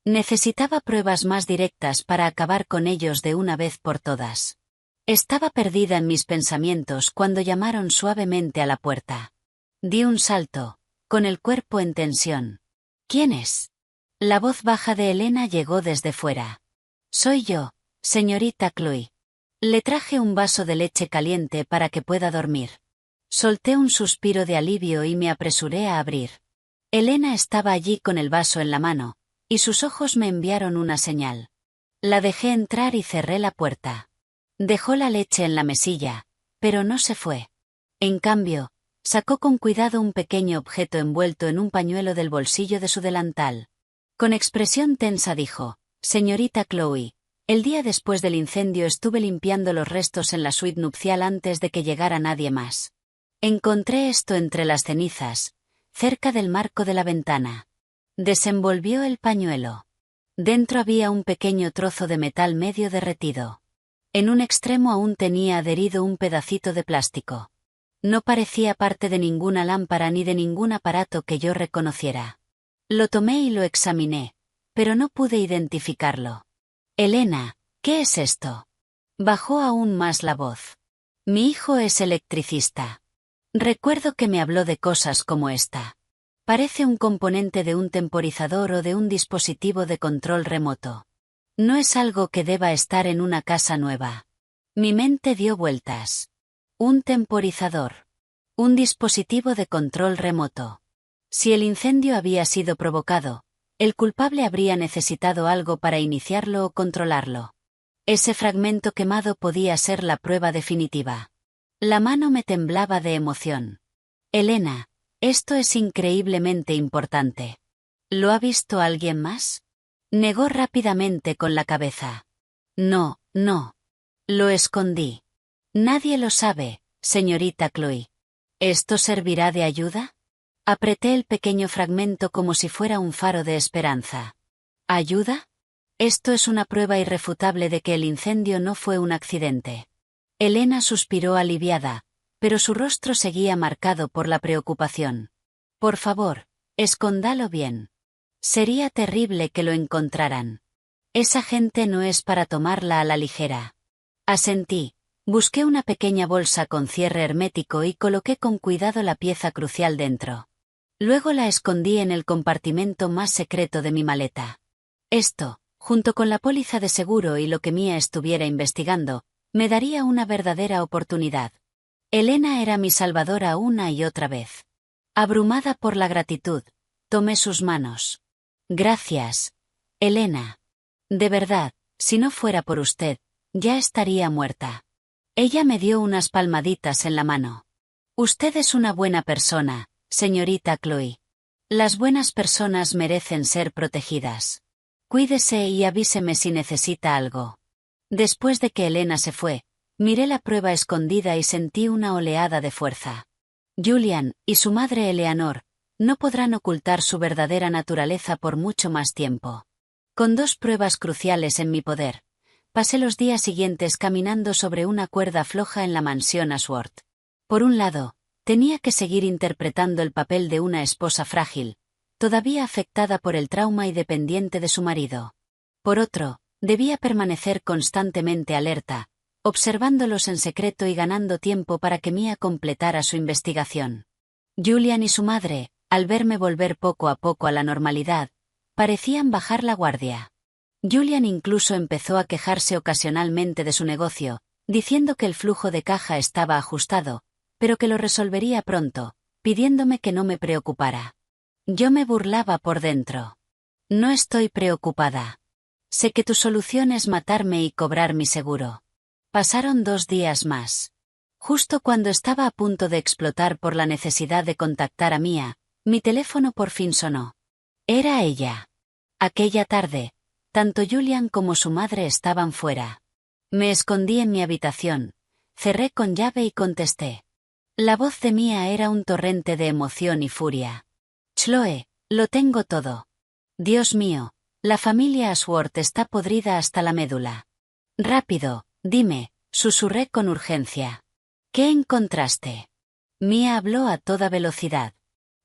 Necesitaba pruebas más directas para acabar con ellos de una vez por todas. Estaba perdida en mis pensamientos cuando llamaron suavemente a la puerta. Di un salto, con el cuerpo en tensión. ¿Quién es? La voz baja de Elena llegó desde fuera. Soy yo, señorita Chloe. Le traje un vaso de leche caliente para que pueda dormir. Solté un suspiro de alivio y me apresuré a abrir. Elena estaba allí con el vaso en la mano, y sus ojos me enviaron una señal. La dejé entrar y cerré la puerta. Dejó la leche en la mesilla, pero no se fue. En cambio, sacó con cuidado un pequeño objeto envuelto en un pañuelo del bolsillo de su delantal. Con expresión tensa dijo, «Señorita Chloe, el día después del incendio estuve limpiando los restos en la suite nupcial antes de que llegara nadie más. Encontré esto entre las cenizas, cerca del marco de la ventana». Desenvolvió el pañuelo. Dentro había un pequeño trozo de metal medio derretido. En un extremo aún tenía adherido un pedacito de plástico. No parecía parte de ninguna lámpara ni de ningún aparato que yo reconociera. Lo tomé y lo examiné, pero no pude identificarlo. Elena, ¿qué es esto? Bajó aún más la voz. Mi hijo es electricista. Recuerdo que me habló de cosas como esta. Parece un componente de un temporizador o de un dispositivo de control remoto. No es algo que deba estar en una casa nueva. Mi mente dio vueltas. Un temporizador. Un dispositivo de control remoto. Si el incendio había sido provocado, el culpable habría necesitado algo para iniciarlo o controlarlo. Ese fragmento quemado podía ser la prueba definitiva. La mano me temblaba de emoción. Elena, esto es increíblemente importante. ¿Lo ha visto alguien más? Negó rápidamente con la cabeza. No, no. Lo escondí. Nadie lo sabe, señorita Chloe. ¿Esto servirá de ayuda? Apreté el pequeño fragmento como si fuera un faro de esperanza. ¿Ayuda? Esto es una prueba irrefutable de que el incendio no fue un accidente. Elena suspiró aliviada, pero su rostro seguía marcado por la preocupación. Por favor, escóndalo bien. Sería terrible que lo encontraran. Esa gente no es para tomarla a la ligera. Asentí. Busqué una pequeña bolsa con cierre hermético y coloqué con cuidado la pieza crucial dentro. Luego la escondí en el compartimento más secreto de mi maleta. Esto, junto con la póliza de seguro y lo que Mia estuviera investigando, me daría una verdadera oportunidad. Elena era mi salvadora una y otra vez. Abrumada por la gratitud, tomé sus manos. Gracias, Elena. De verdad, si no fuera por usted, ya estaría muerta. Ella me dio unas palmaditas en la mano. Usted es una buena persona, señorita Chloe. Las buenas personas merecen ser protegidas. Cuídese y avíseme si necesita algo. Después de que Elena se fue, miré la prueba escondida y sentí una oleada de fuerza. Julian, y su madre Eleanor, no podrán ocultar su verdadera naturaleza por mucho más tiempo. Con dos pruebas cruciales en mi poder, Pasé los días siguientes caminando sobre una cuerda floja en la mansión Ashworth. Por un lado, tenía que seguir interpretando el papel de una esposa frágil, todavía afectada por el trauma y dependiente de su marido. Por otro, debía permanecer constantemente alerta, observándolos en secreto y ganando tiempo para que Mia completara su investigación. Julian y su madre, al verme volver poco a poco a la normalidad, parecían bajar la guardia. Julian incluso empezó a quejarse ocasionalmente de su negocio, diciendo que el flujo de caja estaba ajustado, pero que lo resolvería pronto, pidiéndome que no me preocupara. Yo me burlaba por dentro. No estoy preocupada. Sé que tu solución es matarme y cobrar mi seguro. Pasaron 2 días más. Justo cuando estaba a punto de explotar por la necesidad de contactar a Mia, mi teléfono por fin sonó. Era ella. Aquella tarde, tanto Julian como su madre estaban fuera. Me escondí en mi habitación, cerré con llave y contesté. La voz de Mia era un torrente de emoción y furia. Chloe, lo tengo todo. Dios mío, la familia Ashworth está podrida hasta la médula. Rápido, dime, susurré con urgencia. ¿Qué encontraste? Mia habló a toda velocidad.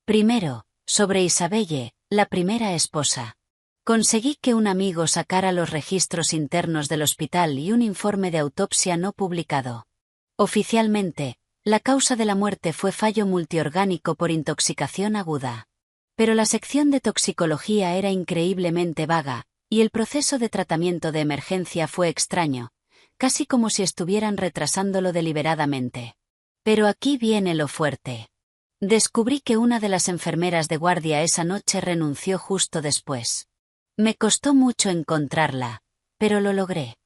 Primero, sobre Isabelle, la primera esposa. Conseguí que un amigo sacara los registros internos del hospital y un informe de autopsia no publicado. Oficialmente, la causa de la muerte fue fallo multiorgánico por intoxicación aguda. Pero la sección de toxicología era increíblemente vaga, y el proceso de tratamiento de emergencia fue extraño, casi como si estuvieran retrasándolo deliberadamente. Pero aquí viene lo fuerte. Descubrí que una de las enfermeras de guardia esa noche renunció justo después. Me costó mucho encontrarla, pero lo logré.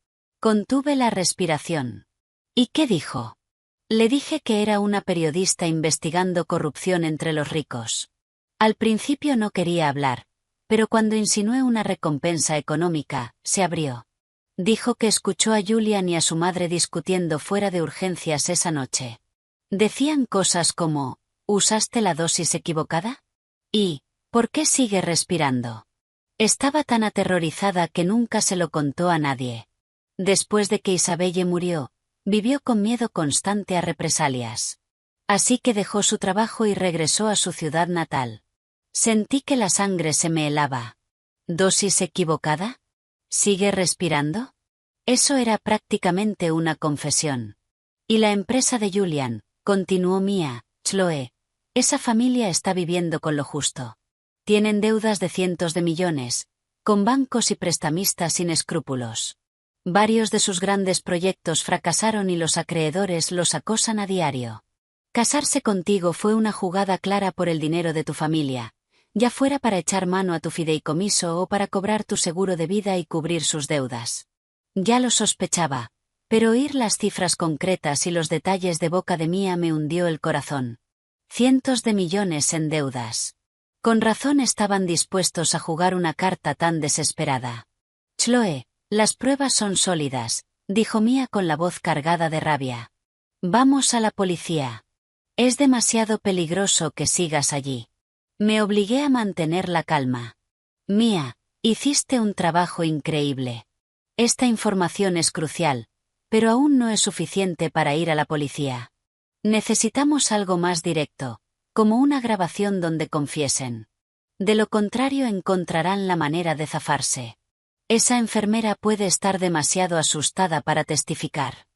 Contuve la respiración. ¿Y qué dijo? Le dije que era una periodista investigando corrupción entre los ricos. Al principio no quería hablar, pero cuando insinué una recompensa económica, se abrió. Dijo que escuchó a Julian y a su madre discutiendo fuera de urgencias esa noche. Decían cosas como, ¿usaste la dosis equivocada? Y, ¿por qué sigue respirando? Estaba tan aterrorizada que nunca se lo contó a nadie. Después de que Isabelle murió, vivió con miedo constante a represalias. Así que dejó su trabajo y regresó a su ciudad natal. Sentí que la sangre se me helaba. ¿Dosis equivocada? ¿Sigue respirando? Eso era prácticamente una confesión. Y la empresa de Julian, continuó Mia, Chloe. Esa familia está viviendo con lo justo. Tienen deudas de cientos de millones, con bancos y prestamistas sin escrúpulos. Varios de sus grandes proyectos fracasaron y los acreedores los acosan a diario. Casarse contigo fue una jugada clara por el dinero de tu familia, ya fuera para echar mano a tu fideicomiso o para cobrar tu seguro de vida y cubrir sus deudas. Ya lo sospechaba, pero oír las cifras concretas y los detalles de boca de Mia me hundió el corazón. Cientos de millones en deudas. Con razón estaban dispuestos a jugar una carta tan desesperada. Chloe, las pruebas son sólidas, dijo Mia con la voz cargada de rabia. Vamos a la policía. Es demasiado peligroso que sigas allí. Me obligué a mantener la calma. Mia, hiciste un trabajo increíble. Esta información es crucial, pero aún no es suficiente para ir a la policía. Necesitamos algo más directo, como una grabación donde confiesen. De lo contrario encontrarán la manera de zafarse. Esa enfermera puede estar demasiado asustada para testificar.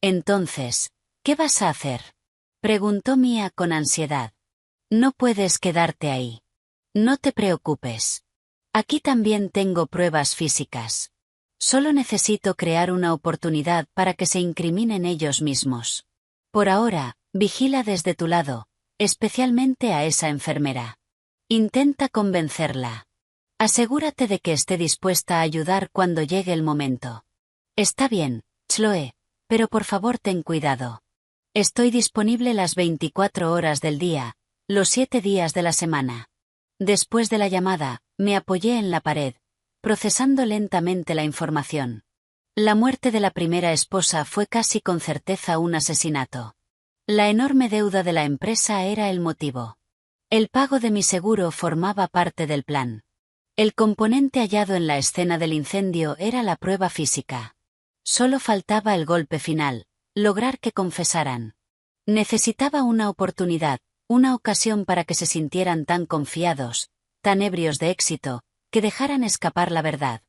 Entonces, ¿qué vas a hacer? Preguntó Mia con ansiedad. No puedes quedarte ahí. No te preocupes. Aquí también tengo pruebas físicas. Solo necesito crear una oportunidad para que se incriminen ellos mismos. Por ahora, vigila desde tu lado, especialmente a esa enfermera. Intenta convencerla. Asegúrate de que esté dispuesta a ayudar cuando llegue el momento. Está bien, Chloe, pero por favor ten cuidado. Estoy disponible las 24 horas del día, los 7 días de la semana. Después de la llamada, me apoyé en la pared, procesando lentamente la información. La muerte de la primera esposa fue casi con certeza un asesinato. La enorme deuda de la empresa era el motivo. El pago de mi seguro formaba parte del plan. El componente hallado en la escena del incendio era la prueba física. Solo faltaba el golpe final, lograr que confesaran. Necesitaba una oportunidad, una ocasión para que se sintieran tan confiados, tan ebrios de éxito, que dejaran escapar la verdad.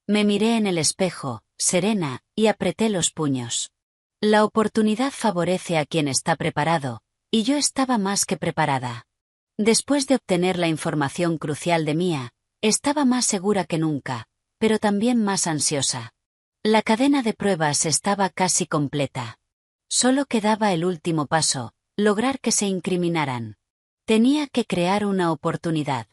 Me miré en el espejo, serena, y apreté los puños. La oportunidad favorece a quien está preparado, y yo estaba más que preparada. Después de obtener la información crucial de Mia, estaba más segura que nunca, pero también más ansiosa. La cadena de pruebas estaba casi completa. Solo quedaba el último paso, lograr que se incriminaran. Tenía que crear una oportunidad.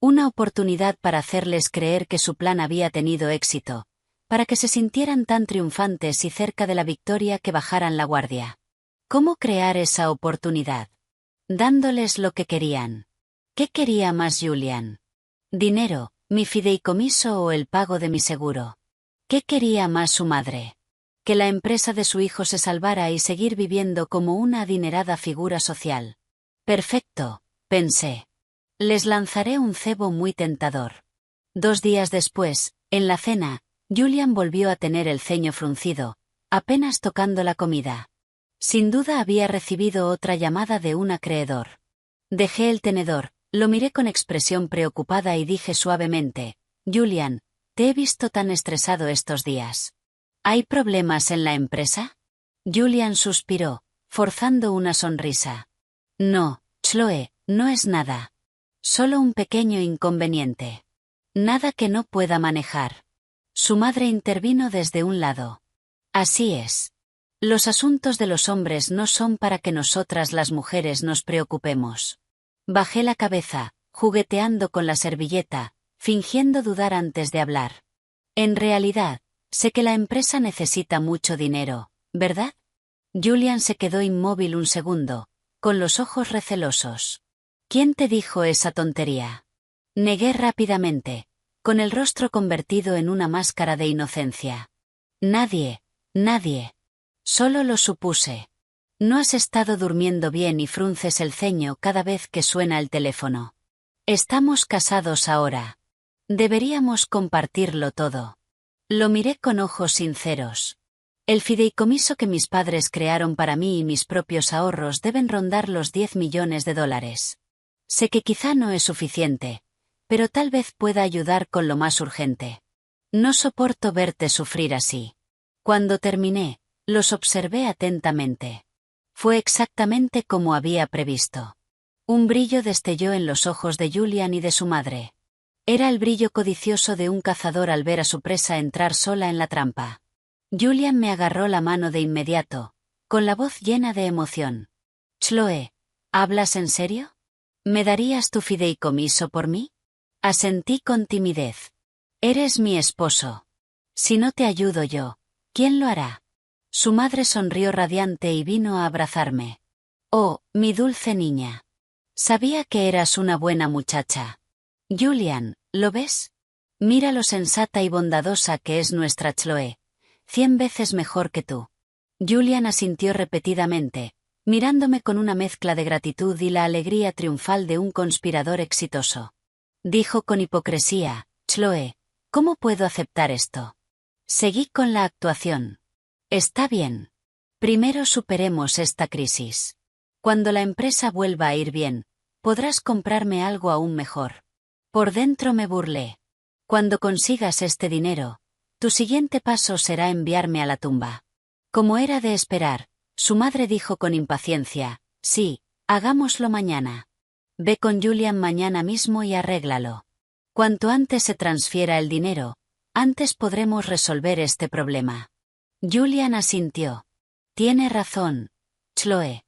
Una oportunidad para hacerles creer que su plan había tenido éxito, para que se sintieran tan triunfantes y cerca de la victoria que bajaran la guardia. ¿Cómo crear esa oportunidad? Dándoles lo que querían. ¿Qué quería más Julian? ¿Dinero, mi fideicomiso o el pago de mi seguro? ¿Qué quería más su madre? Que la empresa de su hijo se salvara y seguir viviendo como una adinerada figura social. Perfecto, pensé. Les lanzaré un cebo muy tentador. 2 días después, en la cena, Julian volvió a tener el ceño fruncido, apenas tocando la comida. Sin duda había recibido otra llamada de un acreedor. Dejé el tenedor, lo miré con expresión preocupada y dije suavemente: Julian, te he visto tan estresado estos días. ¿Hay problemas en la empresa? Julian suspiró, forzando una sonrisa. No, Chloe, no es nada. Solo un pequeño inconveniente. Nada que no pueda manejar. Su madre intervino desde un lado. Así es. Los asuntos de los hombres no son para que nosotras las mujeres nos preocupemos. Bajé la cabeza, jugueteando con la servilleta, fingiendo dudar antes de hablar. En realidad, sé que la empresa necesita mucho dinero, ¿verdad? Julian se quedó inmóvil un segundo, con los ojos recelosos. ¿Quién te dijo esa tontería? Negué rápidamente, con el rostro convertido en una máscara de inocencia. Nadie. Solo lo supuse. No has estado durmiendo bien y frunces el ceño cada vez que suena el teléfono. Estamos casados ahora. Deberíamos compartirlo todo. Lo miré con ojos sinceros. El fideicomiso que mis padres crearon para mí y mis propios ahorros deben rondar los $10 millones. Sé que quizá no es suficiente, pero tal vez pueda ayudar con lo más urgente. No soporto verte sufrir así. Cuando terminé, los observé atentamente. Fue exactamente como había previsto. Un brillo destelló en los ojos de Julian y de su madre. Era el brillo codicioso de un cazador al ver a su presa entrar sola en la trampa. Julian me agarró la mano de inmediato, con la voz llena de emoción. Chloe, ¿hablas en serio? ¿Me darías tu fideicomiso por mí? Asentí con timidez. Eres mi esposo. Si no te ayudo yo, ¿quién lo hará? Su madre sonrió radiante y vino a abrazarme. Oh, mi dulce niña. Sabía que eras una buena muchacha. Julian, ¿lo ves? Mira lo sensata y bondadosa que es nuestra Chloe. 100 veces mejor que tú. Julian asintió repetidamente, mirándome con una mezcla de gratitud y la alegría triunfal de un conspirador exitoso. Dijo con hipocresía: Chloe, ¿cómo puedo aceptar esto? Seguí con la actuación. Está bien. Primero superemos esta crisis. Cuando la empresa vuelva a ir bien, podrás comprarme algo aún mejor. Por dentro me burlé. Cuando consigas este dinero, tu siguiente paso será enviarme a la tumba. Como era de esperar, su madre dijo con impaciencia: sí, hagámoslo mañana. Ve con Julian mañana mismo y arréglalo. Cuanto antes se transfiera el dinero, antes podremos resolver este problema. Julian asintió. Tiene razón, Chloe.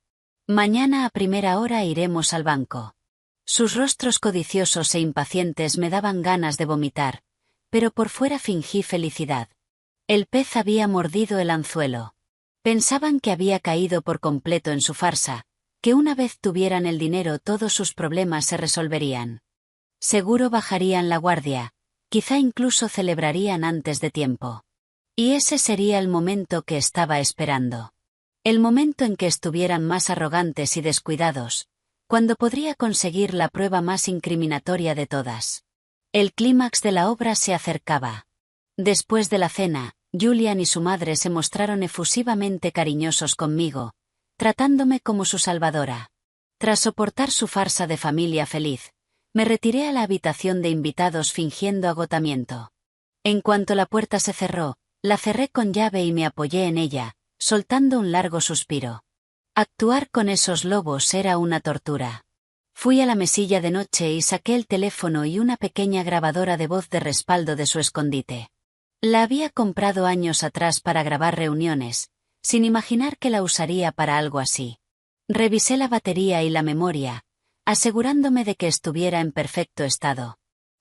Mañana a primera hora iremos al banco. Sus rostros codiciosos e impacientes me daban ganas de vomitar, pero por fuera fingí felicidad. El pez había mordido el anzuelo. Pensaban que había caído por completo en su farsa, que una vez tuvieran el dinero todos sus problemas se resolverían. Seguro bajarían la guardia, quizá incluso celebrarían antes de tiempo. Y ese sería el momento que estaba esperando. El momento en que estuvieran más arrogantes y descuidados, cuando podría conseguir la prueba más incriminatoria de todas. El clímax de la obra se acercaba. Después de la cena, Julian y su madre se mostraron efusivamente cariñosos conmigo, tratándome como su salvadora. Tras soportar su farsa de familia feliz, me retiré a la habitación de invitados fingiendo agotamiento. En cuanto la puerta se cerró, la cerré con llave y me apoyé en ella, soltando un largo suspiro. Actuar con esos lobos era una tortura. Fui a la mesilla de noche y saqué el teléfono y una pequeña grabadora de voz de respaldo de su escondite. La había comprado años atrás para grabar reuniones, sin imaginar que la usaría para algo así. Revisé la batería y la memoria, asegurándome de que estuviera en perfecto estado.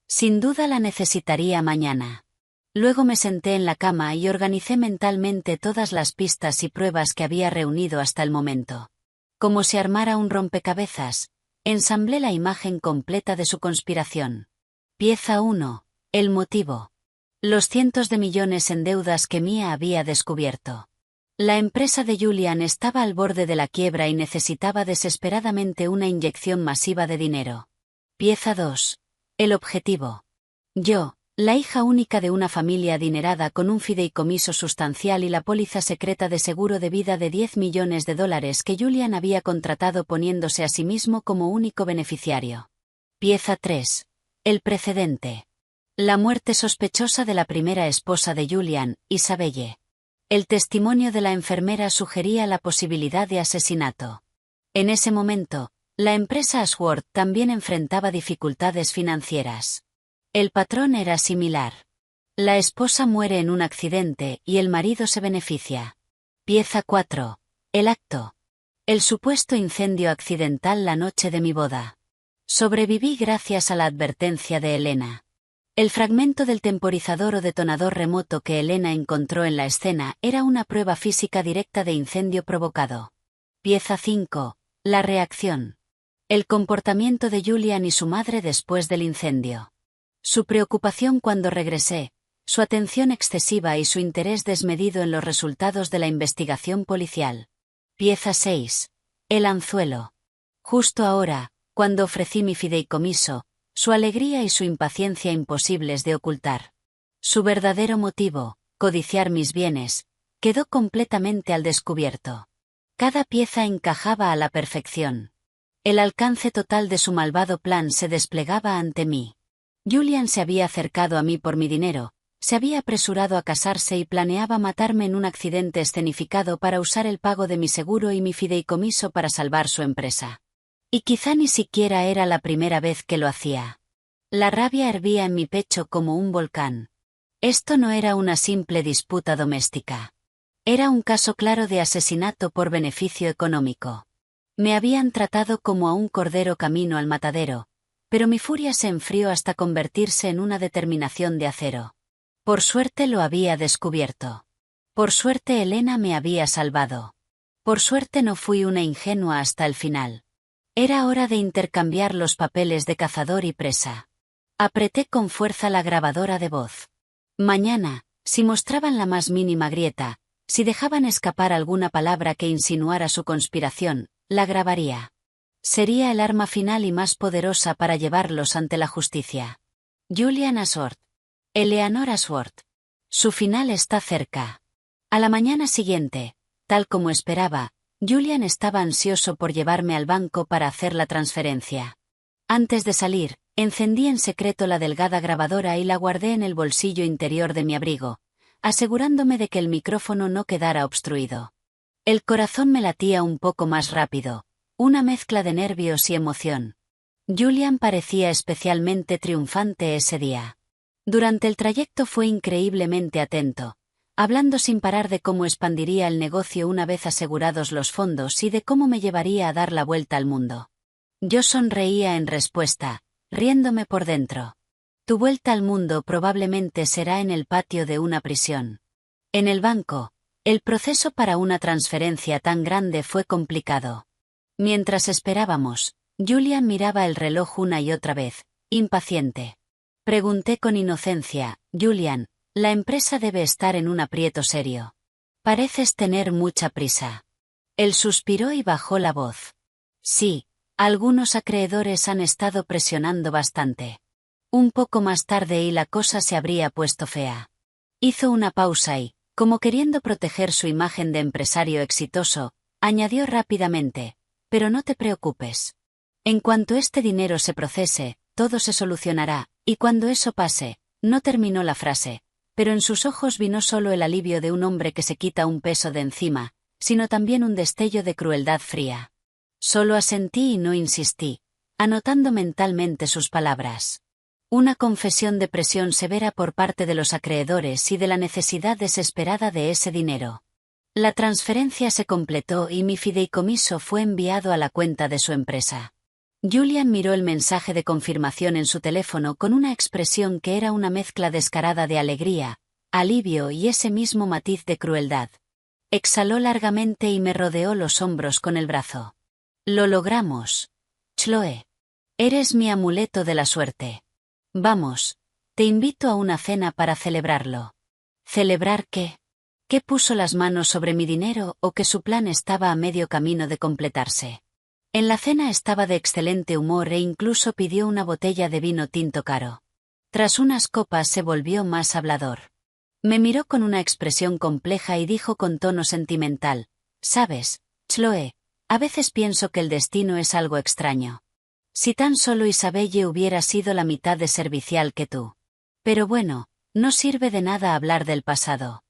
Sin duda la necesitaría mañana. Luego me senté en la cama y organicé mentalmente todas las pistas y pruebas que había reunido hasta el momento. Como si armara un rompecabezas, ensamblé la imagen completa de su conspiración. Pieza 1. El motivo. Los cientos de millones en deudas que Mia había descubierto. La empresa de Julian estaba al borde de la quiebra y necesitaba desesperadamente una inyección masiva de dinero. Pieza 2. El objetivo. Yo, la hija única de una familia adinerada con un fideicomiso sustancial y la póliza secreta de seguro de vida de $10 millones que Julian había contratado poniéndose a sí mismo como único beneficiario. Pieza 3. El precedente. La muerte sospechosa de la primera esposa de Julian, Isabelle. El testimonio de la enfermera sugería la posibilidad de asesinato. En ese momento, la empresa Ashworth también enfrentaba dificultades financieras. El patrón era similar. La esposa muere en un accidente y el marido se beneficia. Pieza 4. El acto. El supuesto incendio accidental la noche de mi boda. Sobreviví gracias a la advertencia de Elena. El fragmento del temporizador o detonador remoto que Elena encontró en la escena era una prueba física directa de incendio provocado. Pieza 5. La reacción. El comportamiento de Julian y su madre después del incendio. Su preocupación cuando regresé, su atención excesiva y su interés desmedido en los resultados de la investigación policial. Pieza 6. El anzuelo. Justo ahora, cuando ofrecí mi fideicomiso, su alegría y su impaciencia imposibles de ocultar. Su verdadero motivo, codiciar mis bienes, quedó completamente al descubierto. Cada pieza encajaba a la perfección. El alcance total de su malvado plan se desplegaba ante mí. Julian se había acercado a mí por mi dinero, se había apresurado a casarse y planeaba matarme en un accidente escenificado para usar el pago de mi seguro y mi fideicomiso para salvar su empresa. Y quizá ni siquiera era la primera vez que lo hacía. La rabia hervía en mi pecho como un volcán. Esto no era una simple disputa doméstica. Era un caso claro de asesinato por beneficio económico. Me habían tratado como a un cordero camino al matadero, pero mi furia se enfrió hasta convertirse en una determinación de acero. Por suerte lo había descubierto. Por suerte Elena me había salvado. Por suerte no fui una ingenua hasta el final. Era hora de intercambiar los papeles de cazador y presa. Apreté con fuerza la grabadora de voz. Mañana, si mostraban la más mínima grieta, si dejaban escapar alguna palabra que insinuara su conspiración, la grabaría. Sería el arma final y más poderosa para llevarlos ante la justicia. Julian Ashworth. Eleanor Ashworth. Su final está cerca. A la mañana siguiente, tal como esperaba, Julian estaba ansioso por llevarme al banco para hacer la transferencia. Antes de salir, encendí en secreto la delgada grabadora y la guardé en el bolsillo interior de mi abrigo, asegurándome de que el micrófono no quedara obstruido. El corazón me latía un poco más rápido, una mezcla de nervios y emoción. Julian parecía especialmente triunfante ese día. Durante el trayecto fue increíblemente atento, hablando sin parar de cómo expandiría el negocio una vez asegurados los fondos y de cómo me llevaría a dar la vuelta al mundo. Yo sonreía en respuesta, riéndome por dentro. Tu vuelta al mundo probablemente será en el patio de una prisión. En el banco, el proceso para una transferencia tan grande fue complicado. Mientras esperábamos, Julian miraba el reloj una y otra vez, impaciente. Pregunté con inocencia, Julian, la empresa debe estar en un aprieto serio. Pareces tener mucha prisa. Él suspiró y bajó la voz. Sí, algunos acreedores han estado presionando bastante. Un poco más tarde y la cosa se habría puesto fea. Hizo una pausa y, Como queriendo proteger su imagen de empresario exitoso, añadió rápidamente, pero no te preocupes. En cuanto este dinero se procese, todo se solucionará, y cuando eso pase, no terminó la frase, pero en sus ojos vi no solo el alivio de un hombre que se quita un peso de encima, sino también un destello de crueldad fría. Solo asentí y no insistí, anotando mentalmente sus palabras. Una confesión de presión severa por parte de los acreedores y de la necesidad desesperada de ese dinero. La transferencia se completó y mi fideicomiso fue enviado a la cuenta de su empresa. Julian miró el mensaje de confirmación en su teléfono con una expresión que era una mezcla descarada de alegría, alivio y ese mismo matiz de crueldad. Exhaló largamente y me rodeó los hombros con el brazo. Lo logramos. Chloe. Eres mi amuleto de la suerte. Vamos, te invito a una cena para celebrarlo. ¿Celebrar qué? ¿Que puso las manos sobre mi dinero o que su plan estaba a medio camino de completarse? En la cena estaba de excelente humor e incluso pidió una botella de vino tinto caro. Tras unas copas se volvió más hablador. Me miró con una expresión compleja y dijo con tono sentimental, «Sabes, Chloe, a veces pienso que el destino es algo extraño. Si tan solo Isabelle hubiera sido la mitad de servicial que tú. Pero bueno, no sirve de nada hablar del pasado».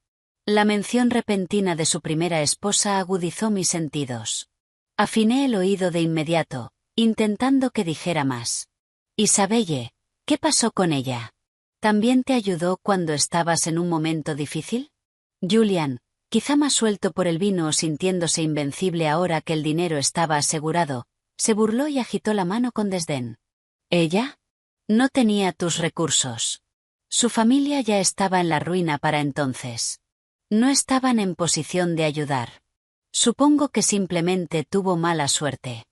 La mención repentina de su primera esposa agudizó mis sentidos. Afiné el oído de inmediato, intentando que dijera más. «Isabelle, ¿qué pasó con ella? ¿También te ayudó cuando estabas en un momento difícil?» Julian, quizá más suelto por el vino o sintiéndose invencible ahora que el dinero estaba asegurado, se burló y agitó la mano con desdén. ¿Ella? No tenía tus recursos. Su familia ya estaba en la ruina para entonces. No estaban en posición de ayudar. Supongo que simplemente tuvo mala suerte.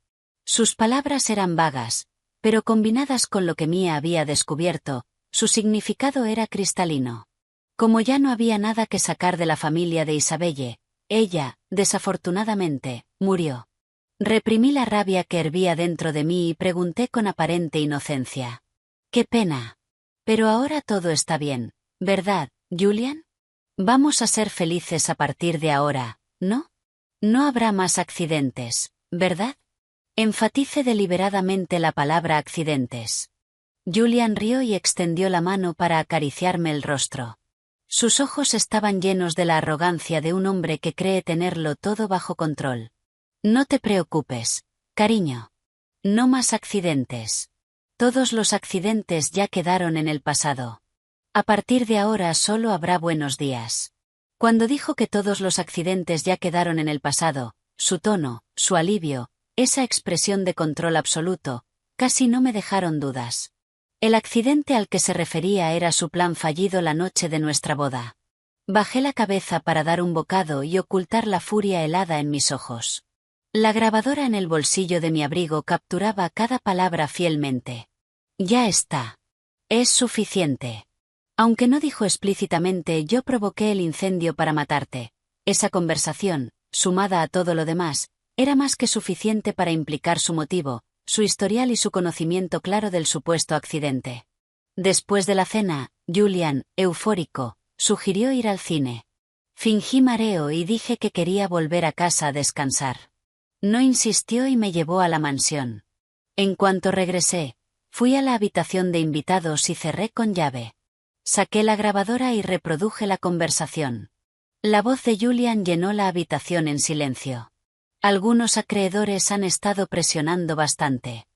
Sus palabras eran vagas, pero combinadas con lo que Mia había descubierto, su significado era cristalino. Como ya no había nada que sacar de la familia de Isabelle, ella, desafortunadamente, murió. Reprimí la rabia que hervía dentro de mí y pregunté con aparente inocencia. «Qué pena. Pero ahora todo está bien, ¿verdad, Julian? Vamos a ser felices a partir de ahora, ¿no? No habrá más accidentes, ¿verdad?» Enfatice deliberadamente la palabra accidentes. Julian rió y extendió la mano para acariciarme el rostro. Sus ojos estaban llenos de la arrogancia de un hombre que cree tenerlo todo bajo control. «No te preocupes, cariño. No más accidentes. Todos los accidentes ya quedaron en el pasado. A partir de ahora solo habrá buenos días». Cuando dijo que todos los accidentes ya quedaron en el pasado, su tono, su alivio, esa expresión de control absoluto, casi no me dejaron dudas. El accidente al que se refería era su plan fallido la noche de nuestra boda. Bajé la cabeza para dar un bocado y ocultar la furia helada en mis ojos. La grabadora en el bolsillo de mi abrigo capturaba cada palabra fielmente. «Ya está. Es suficiente. Aunque no dijo explícitamente yo provoqué el incendio para matarte». Esa conversación, sumada a todo lo demás, era más que suficiente para implicar su motivo, su historial y su conocimiento claro del supuesto accidente. Después de la cena, Julian, eufórico, sugirió ir al cine. Fingí mareo y dije que quería volver a casa a descansar. No insistió y me llevó a la mansión. En cuanto regresé, fui a la habitación de invitados y cerré con llave. Saqué la grabadora y reproduje la conversación. La voz de Julian llenó la habitación en silencio. «Algunos acreedores han estado presionando bastante.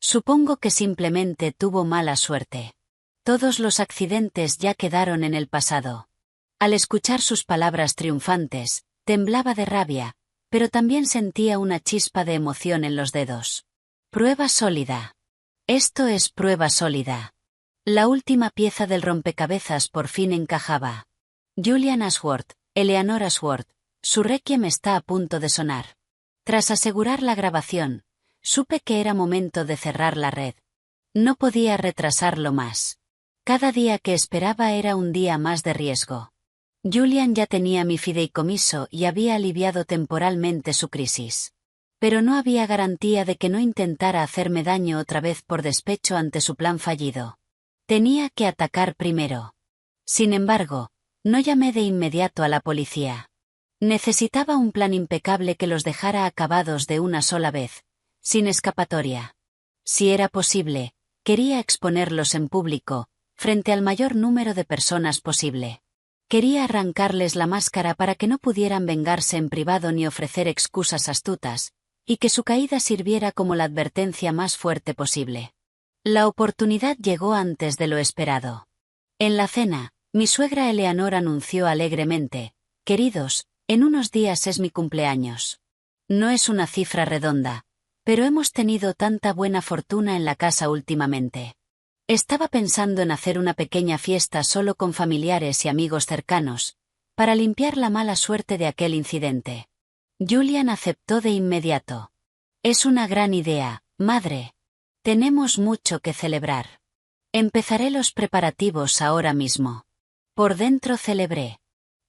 Supongo que simplemente tuvo mala suerte. Todos los accidentes ya quedaron en el pasado». Al escuchar sus palabras triunfantes, temblaba de rabia, pero también sentía una chispa de emoción en los dedos. Prueba sólida. Esto es prueba sólida. La última pieza del rompecabezas por fin encajaba. Julian Ashworth, Eleanor Ashworth, su requiem está a punto de sonar. Tras asegurar la grabación, supe que era momento de cerrar la red. No podía retrasarlo más. Cada día que esperaba era un día más de riesgo. Julian ya tenía mi fideicomiso y había aliviado temporalmente su crisis. Pero no había garantía de que no intentara hacerme daño otra vez por despecho ante su plan fallido. Tenía que atacar primero. Sin embargo, No llamé de inmediato a la policía. Necesitaba un plan impecable que los dejara acabados de una sola vez, sin escapatoria. Si era posible, quería exponerlos en público, frente al mayor número de personas posible. Quería arrancarles la máscara para que no pudieran vengarse en privado ni ofrecer excusas astutas, y que su caída sirviera como la advertencia más fuerte posible. La oportunidad llegó antes de lo esperado. En la cena, mi suegra Eleanor anunció alegremente: «Queridos, en unos días es mi cumpleaños. No es una cifra redonda, pero hemos tenido tanta buena fortuna en la casa últimamente. Estaba pensando en hacer una pequeña fiesta solo con familiares y amigos cercanos, para limpiar la mala suerte de aquel incidente». Julian aceptó de inmediato. «Es una gran idea, madre. Tenemos mucho que celebrar. Empezaré los preparativos ahora mismo». Por dentro celebré.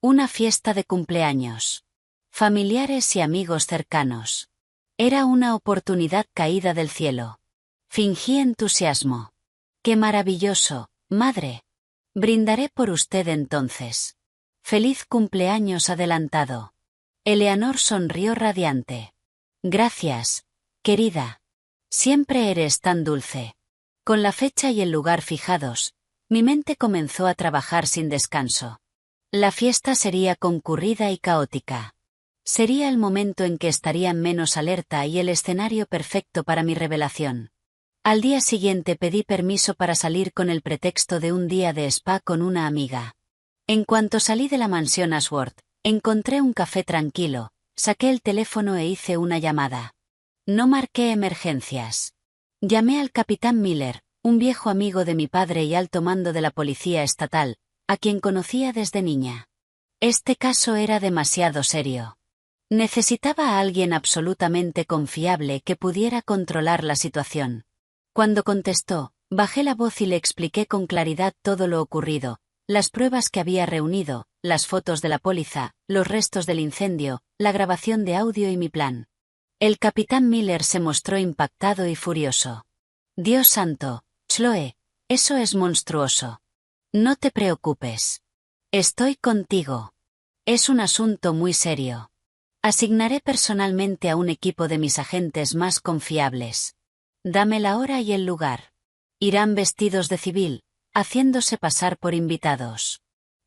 Una fiesta de cumpleaños. Familiares y amigos cercanos. Era una oportunidad caída del cielo. Fingí entusiasmo. «¡Qué maravilloso, madre! Brindaré por usted entonces. Feliz cumpleaños adelantado». Eleanor sonrió radiante. «Gracias, querida. Siempre eres tan dulce». Con la fecha y el lugar fijados, mi mente comenzó a trabajar sin descanso. La fiesta sería concurrida y caótica. Sería el momento en que estarían menos alerta y el escenario perfecto para mi revelación. Al día siguiente pedí permiso para salir con el pretexto de un día de spa con una amiga. En cuanto salí de la mansión Ashworth, encontré un café tranquilo, saqué el teléfono e hice una llamada. No marqué emergencias. Llamé al capitán Miller, un viejo amigo de mi padre y alto mando de la policía estatal, a quien conocía desde niña. Este caso era demasiado serio. Necesitaba a alguien absolutamente confiable que pudiera controlar la situación. Cuando contestó, bajé la voz y le expliqué con claridad todo lo ocurrido, las pruebas que había reunido, las fotos de la póliza, los restos del incendio, la grabación de audio y mi plan. El capitán Miller se mostró impactado y furioso. «Dios santo, Chloe, eso es monstruoso. No te preocupes. Estoy contigo. Es un asunto muy serio. Asignaré personalmente a un equipo de mis agentes más confiables. Dame la hora y el lugar. Irán vestidos de civil, haciéndose pasar por invitados.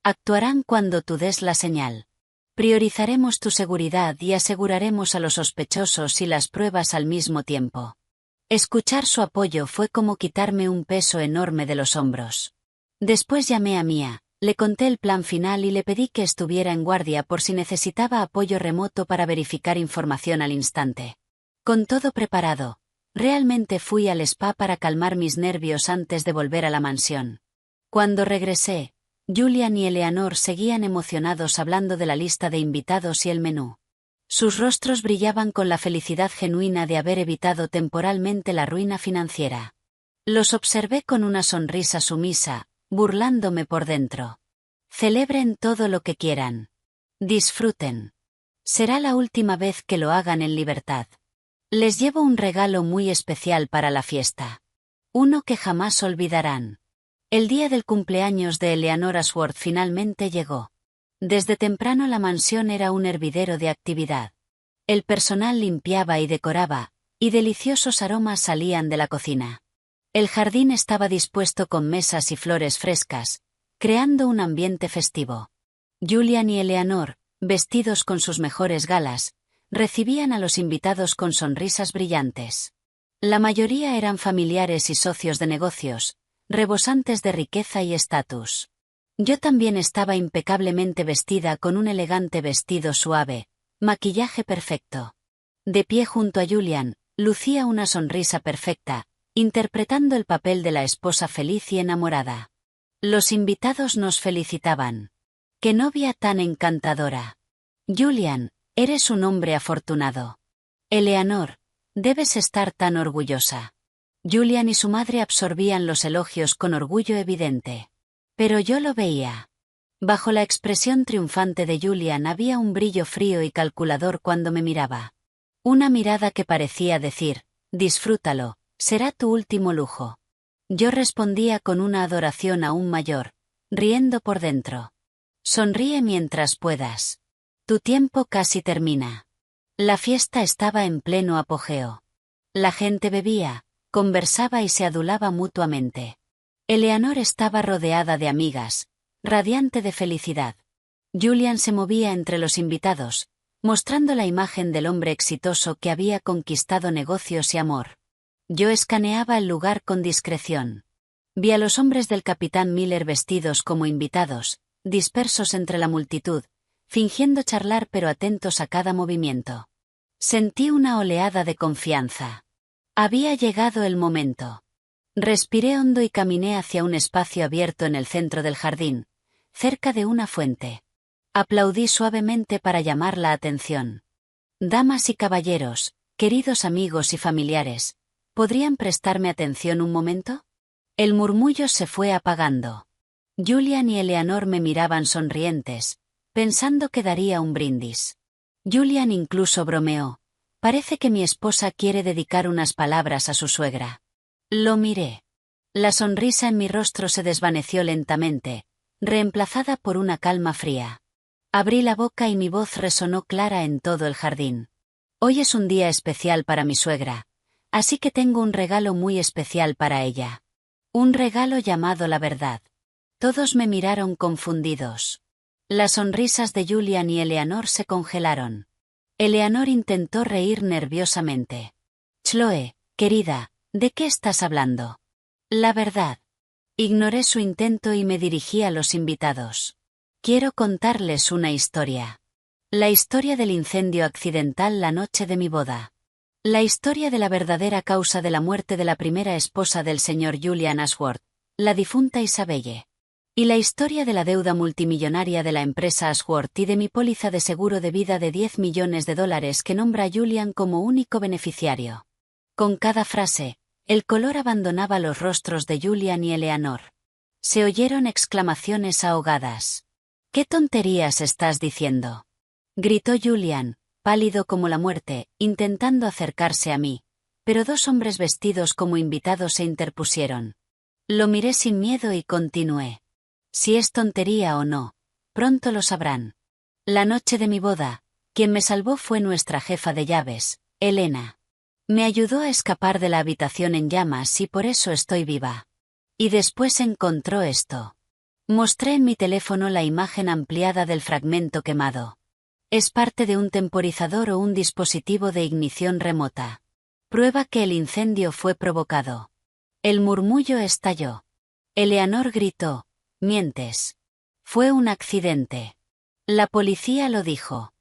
Actuarán cuando tú des la señal. Priorizaremos tu seguridad y aseguraremos a los sospechosos y las pruebas al mismo tiempo». Escuchar su apoyo fue como quitarme un peso enorme de los hombros. Después llamé a Mia, le conté el plan final y le pedí que estuviera en guardia por si necesitaba apoyo remoto para verificar información al instante. Con todo preparado, realmente fui al spa para calmar mis nervios antes de volver a la mansión. Cuando regresé, Julian y Eleanor seguían emocionados hablando de la lista de invitados y el menú. Sus rostros brillaban con la felicidad genuina de haber evitado temporalmente la ruina financiera. Los observé con una sonrisa sumisa, burlándome por dentro. Celebren todo lo que quieran. Disfruten. Será la última vez que lo hagan en libertad. Les llevo un regalo muy especial para la fiesta. Uno que jamás olvidarán. El día del cumpleaños de Eleanor Ashworth finalmente llegó. Desde temprano la mansión era un hervidero de actividad. El personal limpiaba y decoraba, y deliciosos aromas salían de la cocina. El jardín estaba dispuesto con mesas y flores frescas, creando un ambiente festivo. Julian y Eleanor, vestidos con sus mejores galas, recibían a los invitados con sonrisas brillantes. La mayoría eran familiares y socios de negocios, rebosantes de riqueza y estatus. Yo también estaba impecablemente vestida con un elegante vestido suave, maquillaje perfecto. De pie junto a Julian, lucía una sonrisa perfecta, interpretando el papel de la esposa feliz y enamorada. Los invitados nos felicitaban. ¡Qué novia tan encantadora! Julian, eres un hombre afortunado. Eleanor, debes estar tan orgullosa. Julian y su madre absorbían los elogios con orgullo evidente. Pero yo lo veía. Bajo la expresión triunfante de Julian había un brillo frío y calculador cuando me miraba. Una mirada que parecía decir, disfrútalo, será tu último lujo. Yo respondía con una adoración aún mayor, riendo por dentro. Sonríe mientras puedas. Tu tiempo casi termina. La fiesta estaba en pleno apogeo. La gente bebía, conversaba y se adulaba mutuamente. Eleanor estaba rodeada de amigas, radiante de felicidad. Julian se movía entre los invitados, mostrando la imagen del hombre exitoso que había conquistado negocios y amor. Yo escaneaba el lugar con discreción. Vi a los hombres del capitán Miller vestidos como invitados, dispersos entre la multitud, fingiendo charlar pero atentos a cada movimiento. Sentí una oleada de confianza. Había llegado el momento. Respiré hondo y caminé hacia un espacio abierto en el centro del jardín, cerca de una fuente. Aplaudí suavemente para llamar la atención. Damas y caballeros, queridos amigos y familiares, ¿podrían prestarme atención un momento? El murmullo se fue apagando. Julian y Eleanor me miraban sonrientes, pensando que daría un brindis. Julian incluso bromeó. Parece que mi esposa quiere dedicar unas palabras a su suegra. Lo miré. La sonrisa en mi rostro se desvaneció lentamente, reemplazada por una calma fría. Abrí la boca y mi voz resonó clara en todo el jardín. Hoy es un día especial para mi suegra, así que tengo un regalo muy especial para ella. Un regalo llamado la verdad. Todos me miraron confundidos. Las sonrisas de Julian y Eleanor se congelaron. Eleanor intentó reír nerviosamente. Chloe, querida, ¿de qué estás hablando? La verdad. Ignoré su intento y me dirigí a los invitados. Quiero contarles una historia. La historia del incendio accidental la noche de mi boda. La historia de la verdadera causa de la muerte de la primera esposa del señor Julian Ashworth, la difunta Isabelle. Y la historia de la deuda multimillonaria de la empresa Ashworth y de mi póliza de seguro de vida de $10 millones que nombra a Julian como único beneficiario. Con cada frase, el color abandonaba los rostros de Julian y Eleanor. Se oyeron exclamaciones ahogadas. ¿Qué tonterías estás diciendo? Gritó Julian, pálido como la muerte, intentando acercarse a mí, pero dos hombres vestidos como invitados se interpusieron. Lo miré sin miedo y continué. Si es tontería o no, pronto lo sabrán. La noche de mi boda, quien me salvó fue nuestra jefa de llaves, Elena. Me ayudó a escapar de la habitación en llamas y por eso estoy viva. Y después encontró esto. Mostré en mi teléfono la imagen ampliada del fragmento quemado. Es parte de un temporizador o un dispositivo de ignición remota. Prueba que el incendio fue provocado. El murmullo estalló. Eleanor gritó. Mientes. Fue un accidente. La policía lo dijo.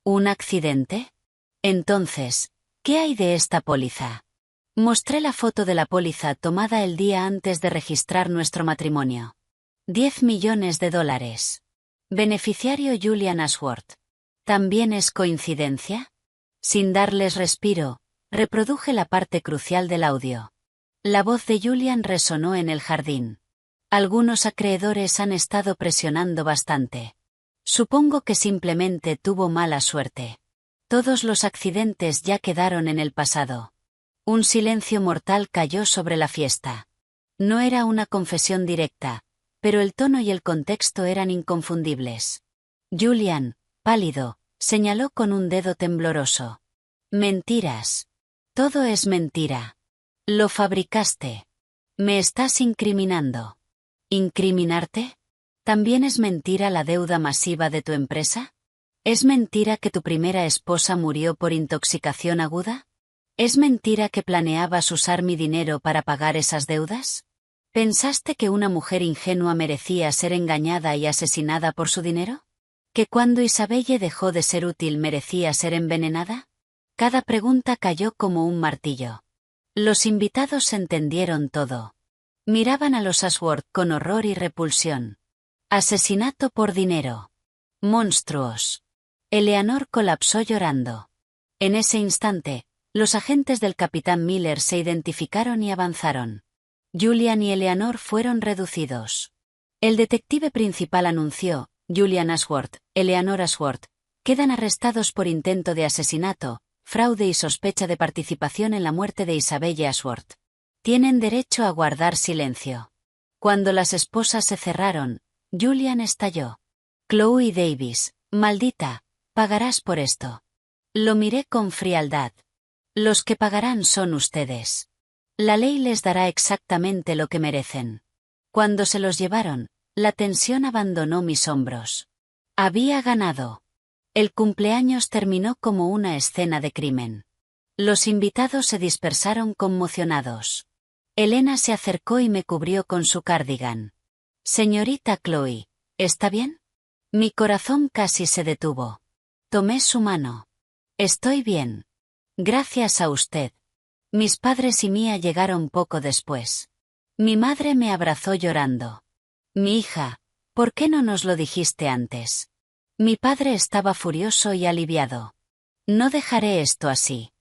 ¿Un accidente? Entonces, ¿qué hay de esta póliza? Mostré la foto de la póliza tomada el día antes de registrar nuestro matrimonio. $10 millones. Beneficiario Julian Ashworth. ¿También es coincidencia? Sin darles respiro, reproduje la parte crucial del audio. La voz de Julian resonó en el jardín. Algunos acreedores han estado presionando bastante. Supongo que simplemente tuvo mala suerte. Todos los accidentes ya quedaron en el pasado. Un silencio mortal cayó sobre la fiesta. No era una confesión directa, pero el tono y el contexto eran inconfundibles. Julian, pálido, señaló con un dedo tembloroso. Mentiras. Todo es mentira. Lo fabricaste. Me estás incriminando. ¿Incriminarte? ¿También es mentira la deuda masiva de tu empresa? ¿Es mentira que tu primera esposa murió por intoxicación aguda? ¿Es mentira que planeabas usar mi dinero para pagar esas deudas? ¿Pensaste que una mujer ingenua merecía ser engañada y asesinada por su dinero? ¿Que cuando Isabelle dejó de ser útil merecía ser envenenada? Cada pregunta cayó como un martillo. Los invitados entendieron todo. Miraban a los Ashworth con horror y repulsión. Asesinato por dinero. Monstruos. Eleanor colapsó llorando. En ese instante, los agentes del capitán Miller se identificaron y avanzaron. Julian y Eleanor fueron reducidos. El detective principal anunció, Julian Ashworth, Eleanor Ashworth, quedan arrestados por intento de asesinato, fraude y sospecha de participación en la muerte de Isabelle Ashworth. Tienen derecho a guardar silencio. Cuando las esposas se cerraron, Julian estalló. Chloe Davis, maldita, pagarás por esto. Lo miré con frialdad. Los que pagarán son ustedes. La ley les dará exactamente lo que merecen. Cuando se los llevaron, la tensión abandonó mis hombros. Había ganado. El cumpleaños terminó como una escena de crimen. Los invitados se dispersaron conmocionados. Elena se acercó y me cubrió con su cardigan. Señorita Chloe, ¿está bien? Mi corazón casi se detuvo. Tomé su mano. Estoy bien. Gracias a usted. Mis padres y Mia llegaron poco después. Mi madre me abrazó llorando. Mi hija, ¿por qué no nos lo dijiste antes? Mi padre estaba furioso y aliviado. No dejaré esto así.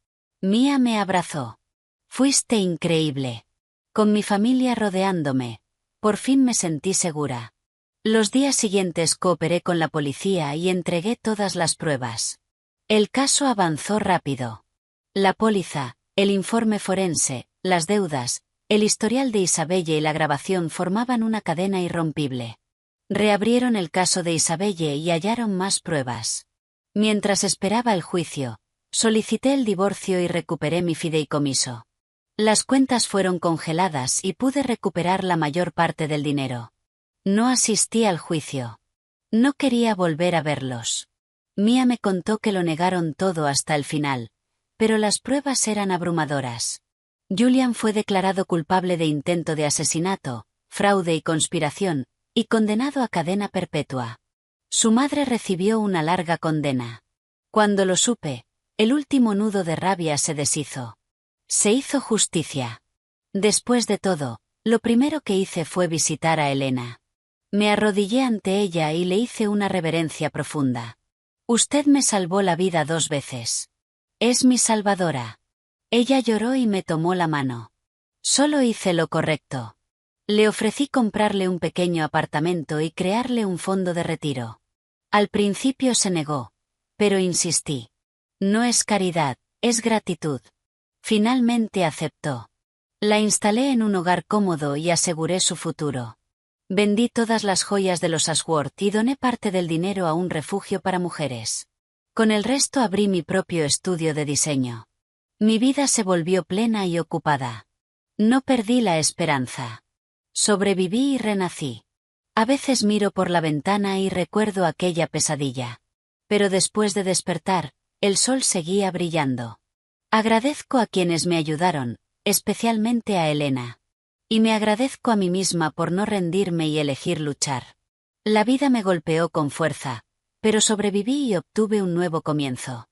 Mia me abrazó. Fuiste increíble. Con mi familia rodeándome, por fin me sentí segura. Los días siguientes cooperé con la policía y entregué todas las pruebas. El caso avanzó rápido. La póliza, el informe forense, las deudas, el historial de Isabelle y la grabación formaban una cadena irrompible. Reabrieron el caso de Isabelle y hallaron más pruebas. Mientras esperaba el juicio, solicité el divorcio y recuperé mi fideicomiso. Las cuentas fueron congeladas y pude recuperar la mayor parte del dinero. No asistí al juicio. No quería volver a verlos. Mia me contó que lo negaron todo hasta el final, pero las pruebas eran abrumadoras. Julian fue declarado culpable de intento de asesinato, fraude y conspiración, y condenado a cadena perpetua. Su madre recibió una larga condena. Cuando lo supe, el último nudo de rabia se deshizo. Se hizo justicia. Después de todo, lo primero que hice fue visitar a Elena. Me arrodillé ante ella y le hice una reverencia profunda. Usted me salvó la vida 2 veces. Es mi salvadora. Ella lloró y me tomó la mano. Solo hice lo correcto. Le ofrecí comprarle un pequeño apartamento y crearle un fondo de retiro. Al principio se negó, pero insistí. No es caridad, es gratitud. Finalmente aceptó. La instalé en un hogar cómodo y aseguré su futuro. Vendí todas las joyas de los Ashworth y doné parte del dinero a un refugio para mujeres. Con el resto abrí mi propio estudio de diseño. Mi vida se volvió plena y ocupada. No perdí la esperanza. Sobreviví y renací. A veces miro por la ventana y recuerdo aquella pesadilla. Pero después de despertar, el sol seguía brillando. Agradezco a quienes me ayudaron, especialmente a Elena. Y me agradezco a mí misma por no rendirme y elegir luchar. La vida me golpeó con fuerza, pero sobreviví y obtuve un nuevo comienzo.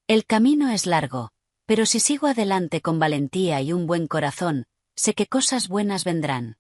El camino es largo, pero si sigo adelante con valentía y un buen corazón, sé que cosas buenas vendrán.